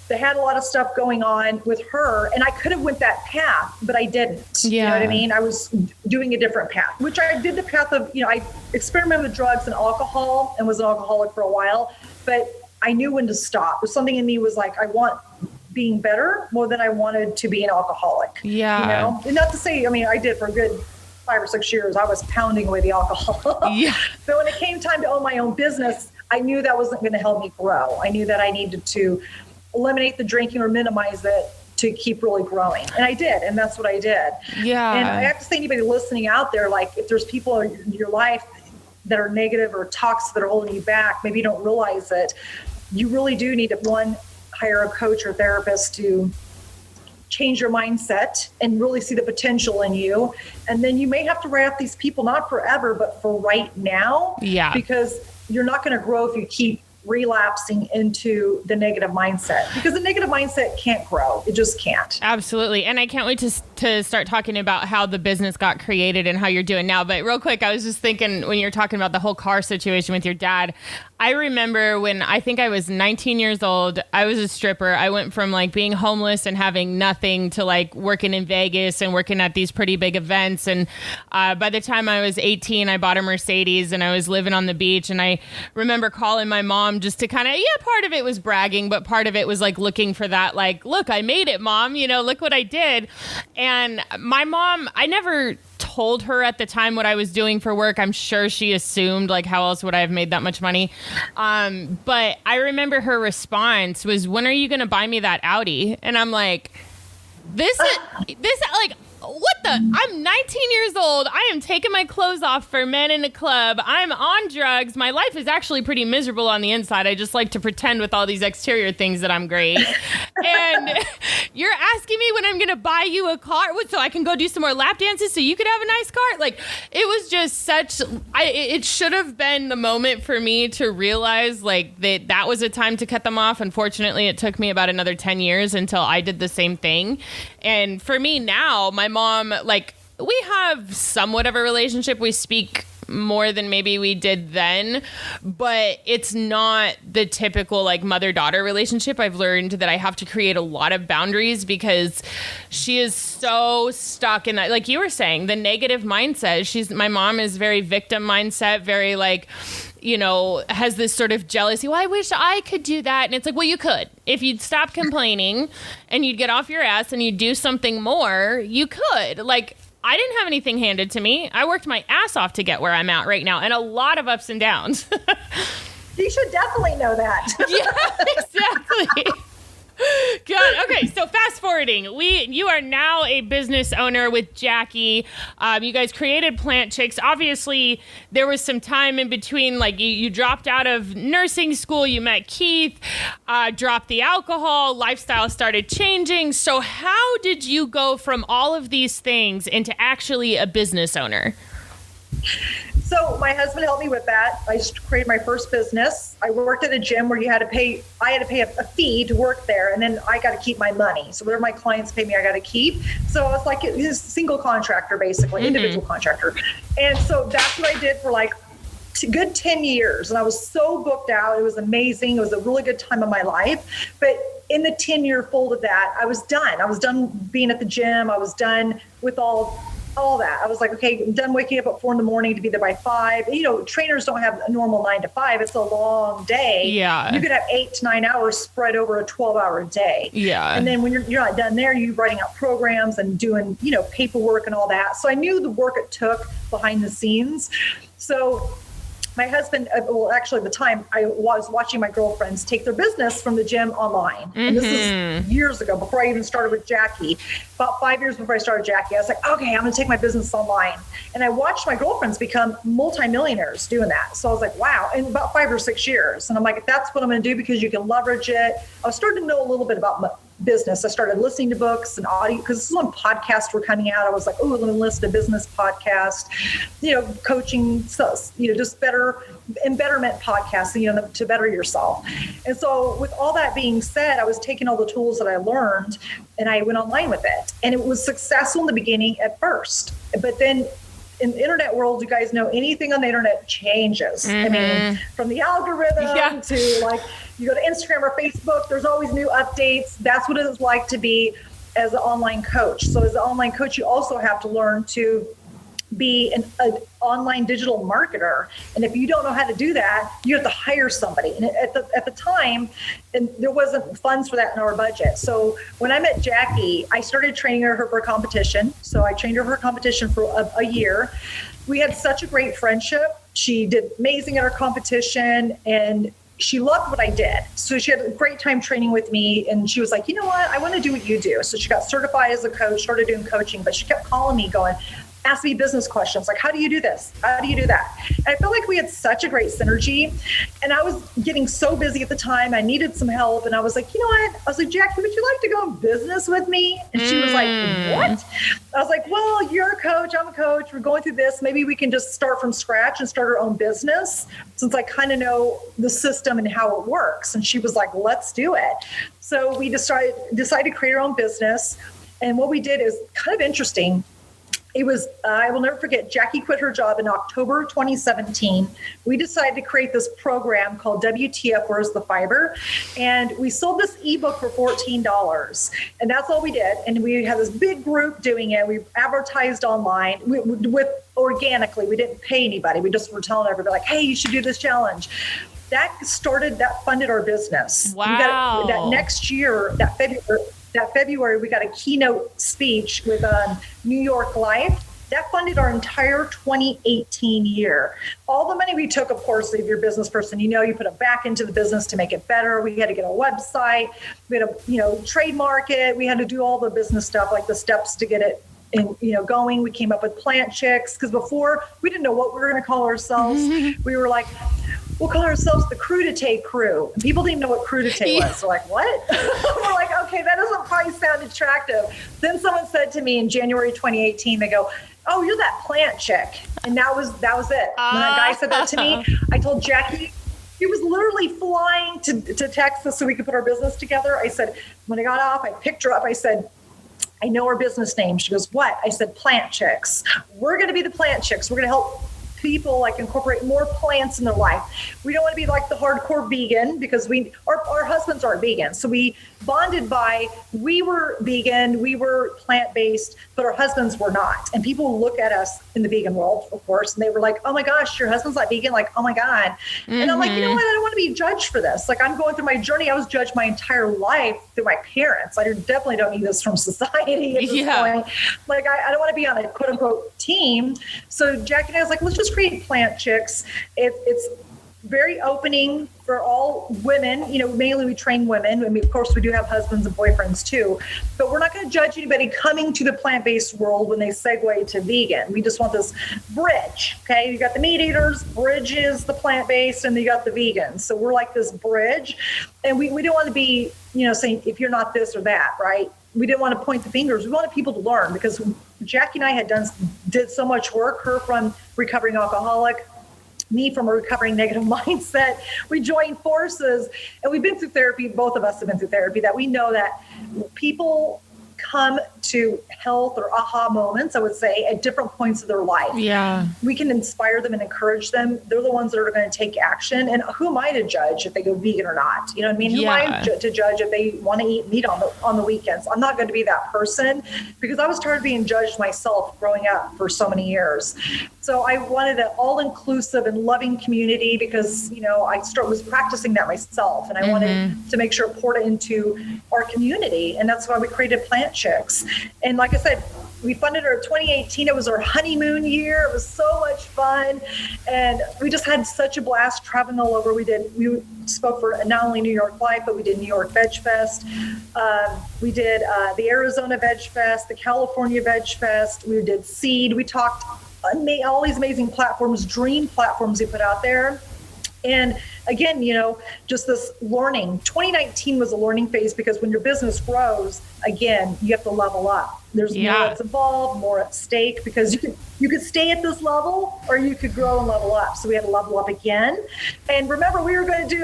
They had a lot of stuff going on with her, and I could have went that path, but I didn't. Yeah. You know what I mean? I was doing a different path, which I did the path of, I experimented with drugs and alcohol and was an alcoholic for a while, but I knew when to stop. There's something in me was like, I want being better more than I wanted to be an alcoholic. Yeah. And not to say, I did for a good 5 or 6 years. I was pounding away the alcohol. Yeah. But when it came time to own my own business, I knew that wasn't going to help me grow. I knew that I needed to eliminate the drinking or minimize it to keep really growing. And I did. And that's what I did. Yeah. And I have to say, anybody listening out there, like if there's people in your life that are negative or toxic that are holding you back, maybe you don't realize it. You really do need to, hire a coach or therapist to change your mindset and really see the potential in you. And then you may have to write off these people, not forever, but for right now. Yeah. Because you're not going to grow if you keep relapsing into the negative mindset, because the negative mindset can't grow. It just can't. Absolutely. And I can't wait to start talking about how the business got created and how you're doing now. But real quick, I was just thinking when you're talking about the whole car situation with your dad, I remember when I think I was 19 years old, I was a stripper. I went from like being homeless and having nothing to like working in Vegas and working at these pretty big events. And by the time I was 18, I bought a Mercedes and I was living on the beach. And I remember calling my mom just to kind of, part of it was bragging, but part of it was like looking for that, like, look, I made it, Mom, look what I did. And my mom, I never told her at the time what I was doing for work. I'm sure she assumed, like, how else would I have made that much money? But I remember her response was, when are you going to buy me that Audi? And I'm like, what the? I'm 19 years old. I am taking my clothes off for men in a club. I'm on drugs. My life is actually pretty miserable on the inside. I just like to pretend with all these exterior things that I'm great. And you're asking me when I'm going to buy you a car so I can go do some more lap dances so you could have a nice car? Like, it was just it should have been the moment for me to realize like that was a time to cut them off. Unfortunately, it took me about another 10 years until I did the same thing. And for me now, my mom, like, we have somewhat of a relationship. We speak more than maybe we did then, but it's not the typical like mother-daughter relationship. I've learned that I have to create a lot of boundaries because she is so stuck in that, like you were saying, the negative mindset. My mom is very victim mindset, very like, has this sort of jealousy. Well, I wish I could do that. And it's like, well, you could. If you'd stop complaining and you'd get off your ass and you'd do something more, you could. Like, I didn't have anything handed to me. I worked my ass off to get where I'm at right now, and a lot of ups and downs. You should definitely know that. Yeah, exactly. Good. Okay, so fast forwarding, you are now a business owner with Jackie. You guys created Plant Chics. Obviously, there was some time in between, like you dropped out of nursing school, you met Keith, dropped the alcohol, lifestyle started changing. So how did you go from all of these things into actually a business owner? So my husband helped me with that. I created my first business. I worked at a gym where I had to pay a fee to work there, and then I got to keep my money. So whatever my clients pay me, I got to keep. So I was like a single contractor, basically, individual contractor. And so that's what I did for like a good 10 years. And I was so booked out. It was amazing. It was a really good time of my life. But in the 10-year fold of that, I was done. I was done being at the gym. I was done with all that. I was like, okay, I'm done waking up at 4 a.m. to be there by 5. Trainers don't have a normal 9 to 5. It's a long day. Yeah. You could have 8 to 9 hours spread over a 12-hour day. Yeah. And then when you're not done there, you're writing out programs and doing, paperwork and all that. So I knew the work it took behind the scenes. So my husband, actually at the time, I was watching my girlfriends take their business from the gym online. And this is years ago, before I even started with Jackie. About 5 years before I started Jackie, I was like, okay, I'm going to take my business online. And I watched my girlfriends become multimillionaires doing that. So I was like, wow, in about 5 or 6 years. And I'm like, that's what I'm going to do because you can leverage it. I was starting to know a little bit about business. I started listening to books and audio because this is when podcasts were coming out. I was like, oh, I'm going to listen to business podcast, coaching, just better and betterment podcasts, to better yourself. And so with all that being said, I was taking all the tools that I learned and I went online with it. And it was successful in the beginning at first. But then in the internet world, you guys know anything on the internet changes. I mean, from the algorithm to like, you go to Instagram or Facebook, there's always new updates. That's what it's like to be as an online coach. So as an online coach, you also have to learn to be an online digital marketer. And if you don't know how to do that, you have to hire somebody. And at the time, and there wasn't funds for that in our budget. So when I met Jackie, I started training her for a competition. So I trained her for a competition for a year. We had such a great friendship. She did amazing at our competition and she loved what I did. So she had a great time training with me. And she was like, you know what? I want to do what you do. So she got certified as a coach, started doing coaching, but she kept calling me going, ask me business questions like, how do you do this? How do you do that? And I felt like we had such a great synergy. And I was getting so busy at the time. I needed some help. And I was like, you know what? I was like, Jackie, would you like to go in business with me? And she was like, what? I was like, well, you're a coach. I'm a coach. We're going through this. Maybe we can just start from scratch and start our own business, since I kind of know the system and how it works. And she was like, let's do it. So we decided to create our own business. And what we did is kind of interesting. It was, I will never forget, Jackie quit her job in October 2017. We decided to create this program called WTF, Where's the Fiber? And we sold this ebook for $14. And that's all we did. And we had this big group doing it. We advertised online with organically. We didn't pay anybody. We just were telling everybody like, hey, you should do this challenge. That funded our business. Wow. That next year, that February, we got a keynote speech with New York Life. That funded our entire 2018 year. All the money we took, of course, if you're a business person, you put it back into the business to make it better. We had to get a website. We had to, trademark it. We had to do all the business stuff, like the steps to get it going. We came up with Plant Chics, because before we didn't know what we were going to call ourselves. We were like, we'll call ourselves the crudité crew. And people didn't know what crudité was. So like, what? We're like, okay, that doesn't probably sound attractive. Then someone said to me in January 2018, they go, oh, you're that plant chick. And that was it. When a guy said that to me, I told Jackie, he was literally flying to Texas so we could put our business together. I said, when I got off, I picked her up. I said, I know our business name. She goes, what? I said, Plant Chics. We're going to be the Plant Chics. We're going to help people like incorporate more plants in their life. We don't want to be like the hardcore vegan, because our husbands aren't vegan. So we bonded by, we were vegan, we were plant-based, but our husbands were not. And people look at us in the vegan world, of course, and they were like, oh my gosh, your husband's not vegan. Like, oh my God. And I'm like, you know what? I don't want to be judged for this. Like, I'm going through my journey. I was judged my entire life through my parents. I definitely don't need this from society at this point. Like, I don't want to be on a quote unquote team. So Jackie and I was like, let's just create Plant Chics. It's very opening for all women. Mainly we train women. I mean, of course, we do have husbands and boyfriends too, but we're not going to judge anybody coming to the plant-based world when they segue to vegan. We just want this bridge. Okay. You got the meat eaters, bridges, the plant-based, and you got the vegans. So we're like this bridge, and we don't want to be, saying if you're not this or that, right? We didn't want to point the fingers. We wanted people to learn, because Jackie and I did so much work, her from recovering alcoholic, me from a recovering negative mindset. We joined forces, and we've been through therapy. Both of us have been through therapy, that we know that people come to health or aha moments, I would say, at different points of their life. Yeah. We can inspire them and encourage them. They're the ones that are going to take action. And who am I to judge if they go vegan or not? You know what I mean? Who am I to judge if they want to eat meat on the weekends? I'm not going to be that person, because I was tired of being judged myself growing up for so many years. So I wanted an all-inclusive and loving community, because, I was practicing that myself, and I wanted to make sure it poured into our community. And that's why we created Plant Chics. And like I said, we funded her in 2018. It was our honeymoon year. It was so much fun. And we just had such a blast traveling all over. We spoke for not only New York Life, but we did New York Veg Fest. We did the Arizona Veg Fest, the California Veg Fest. We did Seed. We talked all these amazing platforms, dream platforms we put out there. And again, just this learning. 2019 was a learning phase, because when your business grows, again, you have to level up. There's more that's involved, more at stake, because you could stay at this level, or you could grow and level up. So we had to level up again. And remember, we were going to do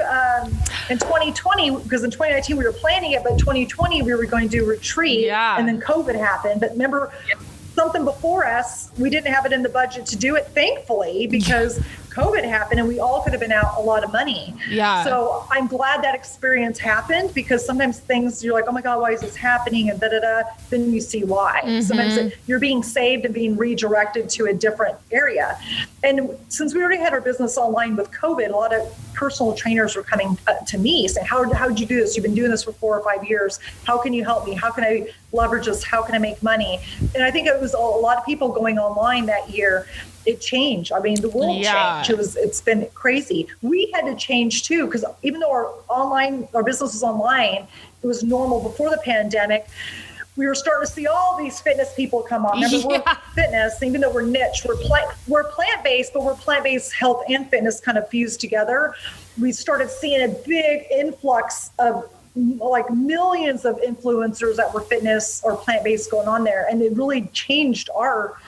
in 2020, because in 2019 we were planning it, but 2020 we were going to do retreat, and then COVID happened. But remember, something before us, we didn't have it in the budget to do it, thankfully, because COVID happened and we all could have been out a lot of money. Yeah. So I'm glad that experience happened, because sometimes things you're like, oh my God, why is this happening? And then you see why. Sometimes you're being saved and being redirected to a different area. And since we already had our business online with COVID, a lot of personal trainers were coming to me saying, how'd you do this? You've been doing this for 4 or 5 years. How can you help me? How can I leverage this? How can I make money? And I think it was a lot of people going online that year. It changed. I mean, the world changed. It's been crazy. We had to change too, because even though our business was online, it was normal before the pandemic. we were starting to see all these fitness people come on. Remember, we're fitness, even though we're niche, we're plant-based, but we're plant-based health and fitness kind of fused together. We started seeing a big influx of like millions of influencers that were fitness or plant-based going on there. And it really changed our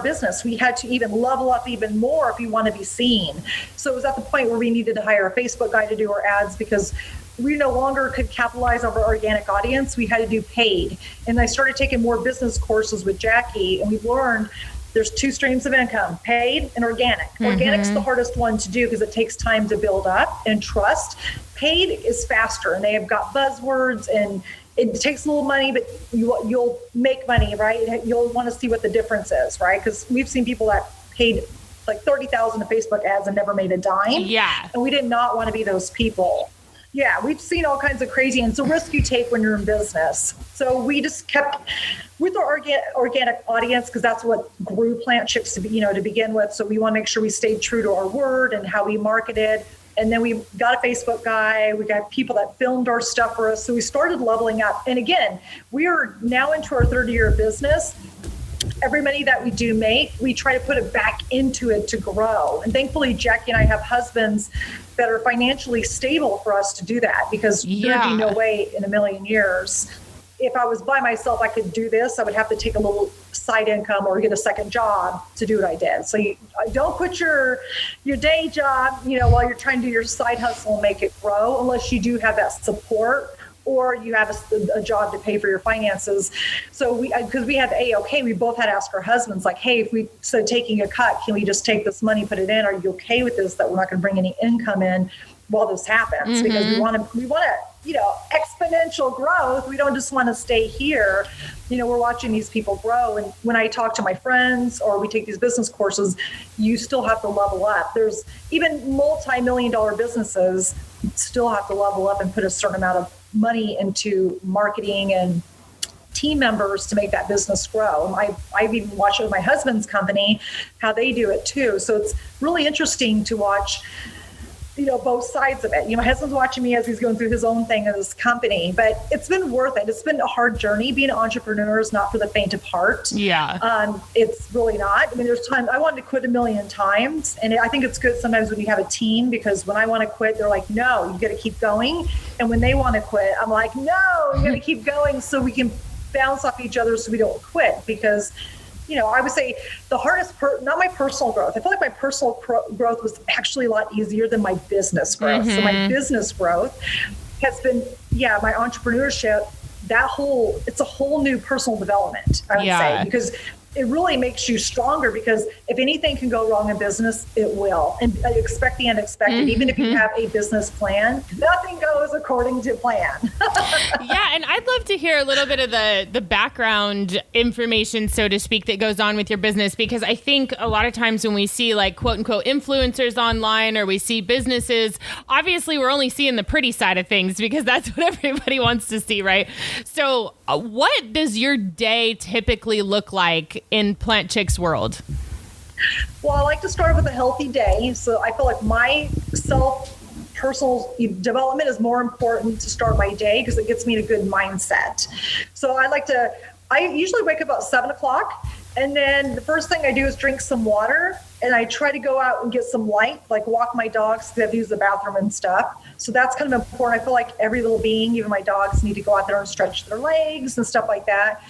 business. We had to even level up even more if we want to be seen. So it was at the point where we needed to hire a Facebook guy to do our ads because we no longer could capitalize on our organic audience. We had to do paid. And I started taking more business courses with Jackie, and we've learned there's two streams of income, paid and organic. Organic's the hardest one to do because it takes time to build up and trust. Paid is faster, and they have got buzzwords, and it takes a little money, but you'll make money, right? You'll want to see what the difference is, right? Because we've seen people that paid like $30,000 in Facebook ads and never made a dime. Yeah. And we did not want to be those people. Yeah, we've seen all kinds of crazy, and it's a risk you take when you're in business. So we just kept with our organic audience because that's what grew Plant Chics to begin with. So we want to make sure we stayed true to our word and how we marketed. And then we got a Facebook guy. We got people that filmed our stuff for us. So we started leveling up. And again, we are now into our third year of business. Every money that we do make, we try to put it back into it to grow. And thankfully, Jackie and I have husbands that are financially stable for us to do that because there'd be no way in a million years. If I was by myself, I could do this. I would have to take a little side income or get a second job to do what I did. So you don't quit your day job, while you're trying to do your side hustle and make it grow, unless you do have that support or you have a job to pay for your finances. So because we had we both had to ask our husbands, like, hey, if we instead of taking a cut, can we just take this money, put it in? Are you okay with this? That we're not going to bring any income in while this happens, because we want to, exponential growth. We don't just want to stay here. We're watching these people grow. And when I talk to my friends or we take these business courses, you still have to level up. There's even multi-million-dollar businesses still have to level up and put a certain amount of money into marketing and team members to make that business grow. I've even watched it with my husband's company, how they do it too. So it's really interesting to watch both sides of it. My husband's watching me as he's going through his own thing in his company, but it's been worth it. It's been a hard journey. Being an entrepreneur is not for the faint of heart. Yeah. It's really not. I mean, there's times I wanted to quit a million times. And I think it's good sometimes when you have a team, because when I want to quit, they're like, no, you got to keep going. And when they want to quit, I'm like, no, you got to keep going so we can bounce off each other so we don't quit. Because I would say the hardest not my personal growth. I feel like my personal growth was actually a lot easier than my business growth. So my business growth has been, my entrepreneurship, it's a whole new personal development, I would say, because it really makes you stronger, because if anything can go wrong in business, it will. And expect the unexpected. Even if you have a business plan, nothing goes according to plan. Yeah, and I'd love to hear a little bit of the background information, so to speak, that goes on with your business, because I think a lot of times when we see like quote unquote influencers online, or we see businesses, obviously we're only seeing the pretty side of things because that's what everybody wants to see, right? So what does your day typically look like in Plant Chics world? Well, I like to start with a healthy day. So I feel like my personal development is more important to start my day because it gets me in a good mindset. So I usually wake up about 7:00. And then the first thing I do is drink some water, and I try to go out and get some light, like walk my dogs because I have to use the bathroom and stuff. So that's kind of important. I feel like every little being, even my dogs, need to go out there and stretch their legs and stuff like that.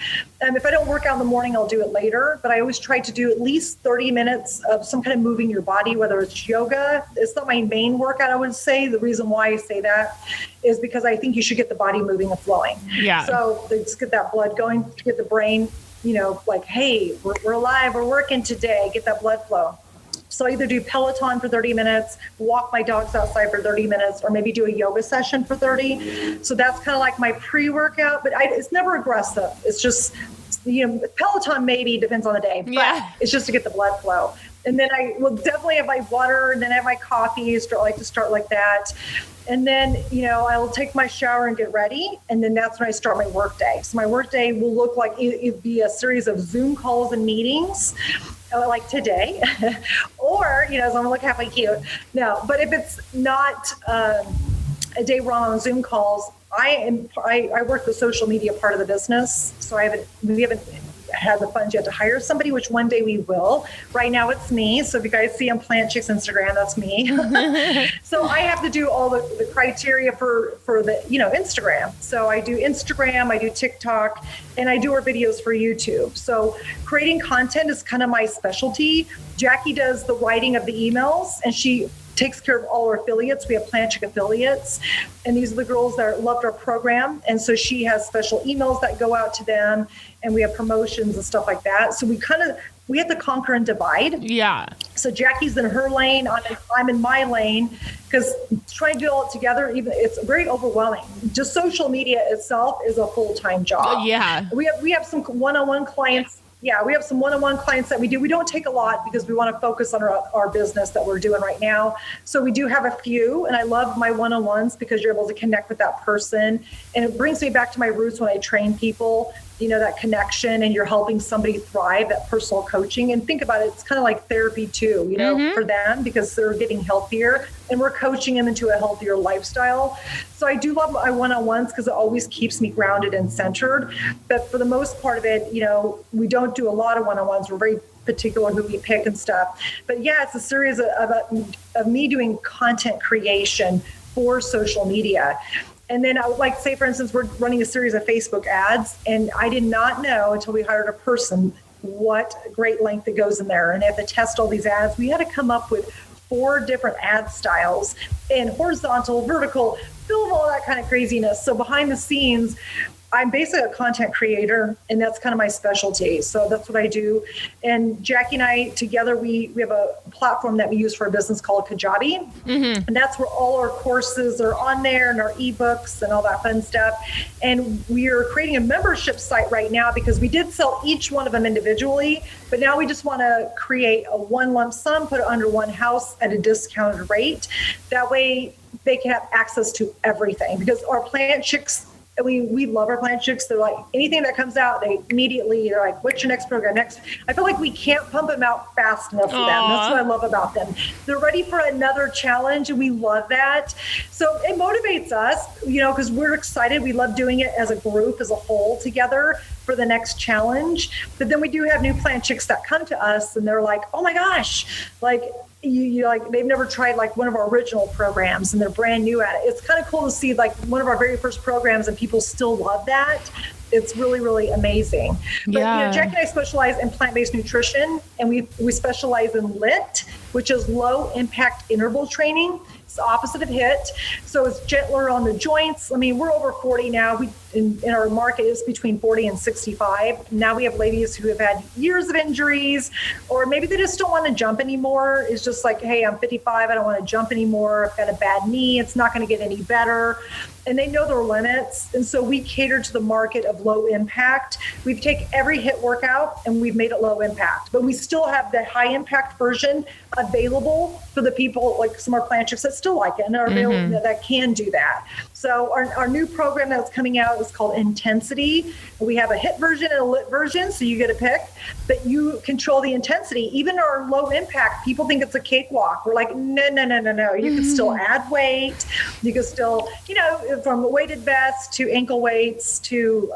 And if I don't work out in the morning, I'll do it later. But I always try to do at least 30 minutes of some kind of moving your body, whether it's yoga. It's not my main workout, I would say. The reason why I say that is because I think you should get the body moving and flowing. Yeah. So let's get that blood going to get the brain, like, hey, we're alive, we're working today, get that blood flow. So I either do Peloton for 30 minutes, walk my dogs outside for 30 minutes, or maybe do a yoga session for 30. So that's kind of like my pre-workout, but it's never aggressive. It's just, Peloton maybe depends on the day, but it's just to get the blood flow. And then I will definitely have my water, and then I have my coffee. I like to start like that. And then, I will take my shower and get ready. And then that's when I start my work day. So my work day will look like it'd be a series of Zoom calls and meetings, like today. Or, so I'm going to look halfway cute. No, but if it's not, a day we're on Zoom calls. I work the social media part of the business, so we haven't had the funds yet to hire somebody, which one day we will. Right now it's me. So if you guys see on Plant Chics Instagram, that's me. So I have to do all the criteria for the, Instagram. So I do Instagram, I do TikTok, and I do our videos for YouTube. So creating content is kind of my specialty. Jackie does the writing of the emails, and she takes care of all our affiliates. We have Plant Chic affiliates, and these are the girls that loved our program. And so she has special emails that go out to them, and we have promotions and stuff like that. So we have to conquer and divide. Yeah. So Jackie's in her lane, I'm in my lane, because trying to do all it together, it's very overwhelming. Just social media itself is a full-time job. Yeah. We have some one-on-one clients. Yeah, we have some one-on-one clients that we do. We don't take a lot because we want to focus on our business that we're doing right now. So we do have a few, and I love my one-on-ones because you're able to connect with that person. And it brings me back to my roots when I train people, that connection, and you're helping somebody thrive, that personal coaching. And think about it, it's kind of like therapy too, for them, because they're getting healthier and we're coaching them into a healthier lifestyle. So I do love my one-on-ones because it always keeps me grounded and centered. But for the most part of it, we don't do a lot of one-on-ones. We're very particular who we pick and stuff. But yeah, it's a series of me doing content creation for social media. And then I would like to say, for instance, we're running a series of Facebook ads, and I did not know until we hired a person what great length that goes in there. And I have to test all these ads. We had to come up with 4 different ad styles, and horizontal, vertical, film, all that kind of craziness. So behind the scenes, I'm basically a content creator, and that's kind of my specialty. So that's what I do. And Jackie and I together, we have a platform that we use for our business called Kajabi. Mm-hmm. And that's where all our courses are on there, and our ebooks and all that fun stuff. And we are creating a membership site right now because we did sell each one of them individually, but now we just want to create a one lump sum, put it under one house at a discounted rate. That way they can have access to everything, because our Plant Chics, we love our Plant Chics. They're like, anything that comes out, they're like, what's your next program next? I feel like we can't pump them out fast enough for them. That's what I love about them. They're ready for another challenge, and we love that. So it motivates us, because we're excited. We love doing it as a group, as a whole together for the next challenge. But then we do have new Plant Chics that come to us, and they're like, oh my gosh, like, you like, they've never tried like one of our original programs, and they're brand new at it. It's kind of cool to see like one of our very first programs and people still love that. It's really, really amazing. But Jack and I specialize in plant-based nutrition, and we specialize in LIT, which is low impact interval training. It's the opposite of HIIT. So it's gentler on the joints. I mean, we're over 40 now. In our market is between 40 and 65. Now we have ladies who have had years of injuries, or maybe they just don't want to jump anymore. It's just like, hey, I'm 55. I don't want to jump anymore. I've got a bad knee. It's not going to get any better. And they know their limits. And so we cater to the market of low impact. We've taken every HIIT workout and we've made it low impact, but we still have the high impact version available for the people, like some of our Plant Chics that still like it and are available, that can do that. So our new program that's coming out is called Intensity. We have a HIIT version and a LIT version, so you get a pick, but you control the intensity. Even our low impact, people think it's a cakewalk. We're like, no. You can still add weight. You can still, from weighted vests to ankle weights to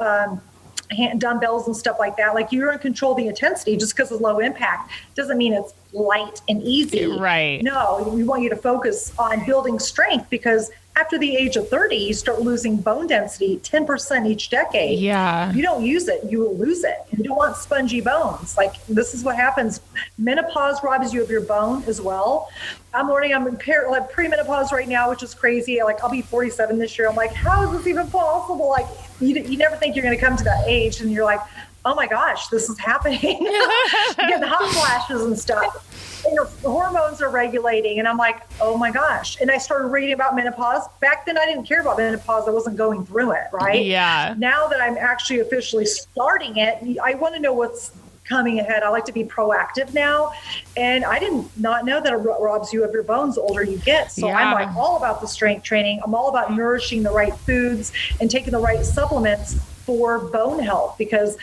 dumbbells and stuff like that. Like, you're in control of the intensity. Just because it's low impact doesn't mean it's light and easy. Right. No, we want you to focus on building strength, because after the age of 30, you start losing bone density 10% each decade. Yeah. If you don't use it, you will lose it. You don't want spongy bones. Like, this is what happens. Menopause robs you of your bone as well. I'm in premenopause right now, which is crazy. Like, I'll be 47 this year. I'm like, how is this even possible? Like, you never think you're going to come to that age, and you're like, oh my gosh, this is happening. Getting hot flashes and stuff. And your hormones are regulating. And I'm like, oh my gosh. And I started reading about menopause. Back then, I didn't care about menopause. I wasn't going through it, right? Yeah. Now that I'm actually officially starting it, I want to know what's coming ahead. I like to be proactive now. And I did not know that it robs you of your bones the older you get. So I'm like all about the strength training. I'm all about nourishing the right foods and taking the right supplements for bone health, because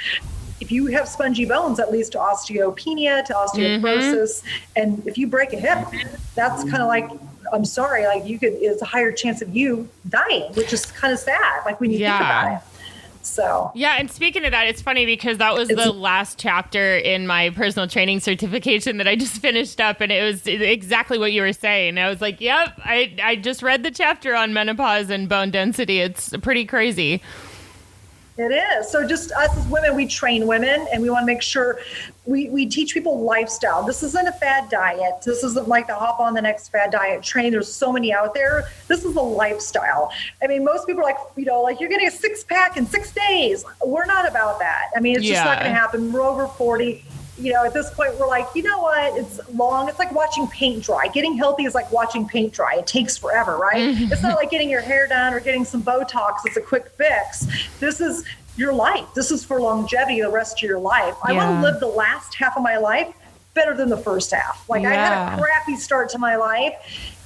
if you have spongy bones, that leads to osteopenia, to osteoporosis. And if you break a hip, that's kind of like I'm sorry, like it's a higher chance of you dying, which is kind of sad. Like when you think about it. So yeah, and speaking of that, it's funny because that was the last chapter in my personal training certification that I just finished up, and it was exactly what you were saying. I was like, yep, I just read the chapter on menopause and bone density. It's pretty crazy. It is. So just us as women, we train women, and we want to make sure we teach people lifestyle. This isn't a fad diet. This isn't like the hop on the next fad diet train. There's so many out there. This is a lifestyle. I mean, most people are like, like you're getting a 6-pack in 6 days. We're not about that. I mean, it's just not going to happen. We're over 40. At this point, we're like, you know what? It's long. It's like watching paint dry. Getting healthy is like watching paint dry. It takes forever, right? It's not like getting your hair done or getting some Botox. It's a quick fix. This is your life. This is for longevity, the rest of your life. I want to live the last half of my life better than the first half. Like I had a crappy start to my life.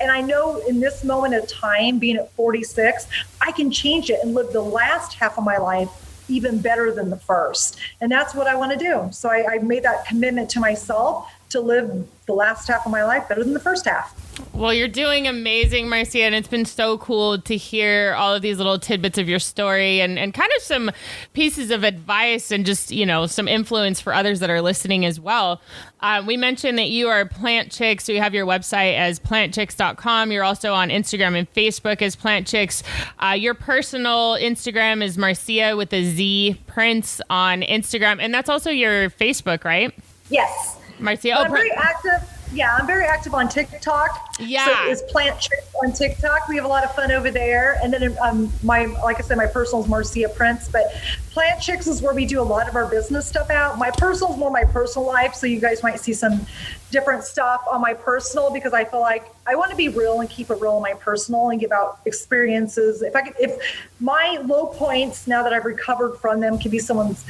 And I know in this moment of time, being at 46, I can change it and live the last half of my life even better than the first. And that's what I want to do. So I made that commitment to myself to live the last half of my life better than the first half. Well, you're doing amazing, Marzia, and it's been so cool to hear all of these little tidbits of your story and kind of some pieces of advice and just, some influence for others that are listening as well. We mentioned that you are Plant Chics, so you have your website as plantchics.com. You're also on Instagram and Facebook as Plant Chics. Your personal Instagram is Marzia with a Z Prince on Instagram, and that's also your Facebook, right? Yes. Marzia, I'm very active. Yeah, I'm very active on TikTok. Yeah. So it's Plant Chics on TikTok. We have a lot of fun over there. And then like I said, my personal is Marzia Prince, but Plant Chics is where we do a lot of our business stuff out. My personal is more my personal life. So you guys might see some different stuff on my personal because I feel like I want to be real and keep it real in my personal and give out experiences. If my low points, now that I've recovered from them, can be someone's,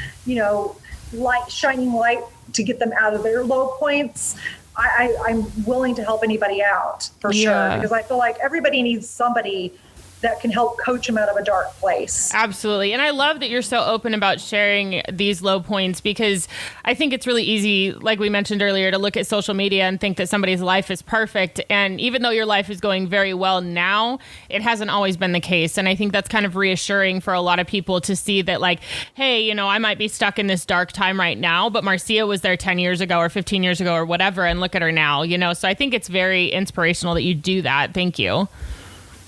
shining light to get them out of their low points, I'm willing to help anybody out for sure, because I feel like everybody needs somebody that can help coach them out of a dark place. Absolutely. And I love that you're so open about sharing these low points, because I think it's really easy, like we mentioned earlier, to look at social media and think that somebody's life is perfect. And even though your life is going very well now, it hasn't always been the case. And I think that's kind of reassuring for a lot of people to see that, like, hey, I might be stuck in this dark time right now, but Marzia was there 10 years ago or 15 years ago or whatever, and look at her now, So I think it's very inspirational that you do that. Thank you.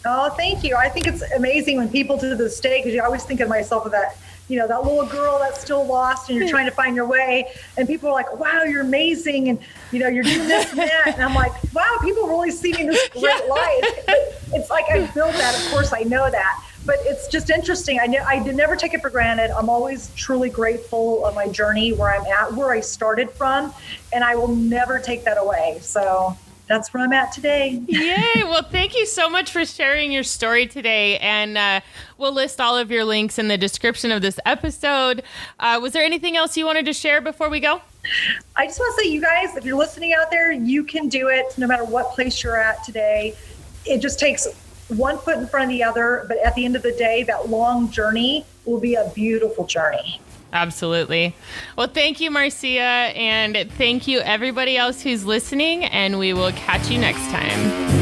Oh, thank you. I think it's amazing when people to this day, because you always think of myself of that, that little girl that's still lost and you're trying to find your way. And people are like, wow, you're amazing. And, you're doing this and that. And I'm like, wow, people really see me in this great light. It's like I built that. Of course, I know that. But it's just interesting. I did never take it for granted. I'm always truly grateful of my journey, where I'm at, where I started from. And I will never take that away. So that's where I'm at today. Yay. Well, thank you so much for sharing your story today. And we'll list all of your links in the description of this episode. Was there anything else you wanted to share before we go? I just want to say, you guys, if you're listening out there, you can do it no matter what place you're at today. It just takes one foot in front of the other. But at the end of the day, that long journey will be a beautiful journey. Absolutely. Well, thank you, Marzia, and thank you everybody else who's listening, and we will catch you next time.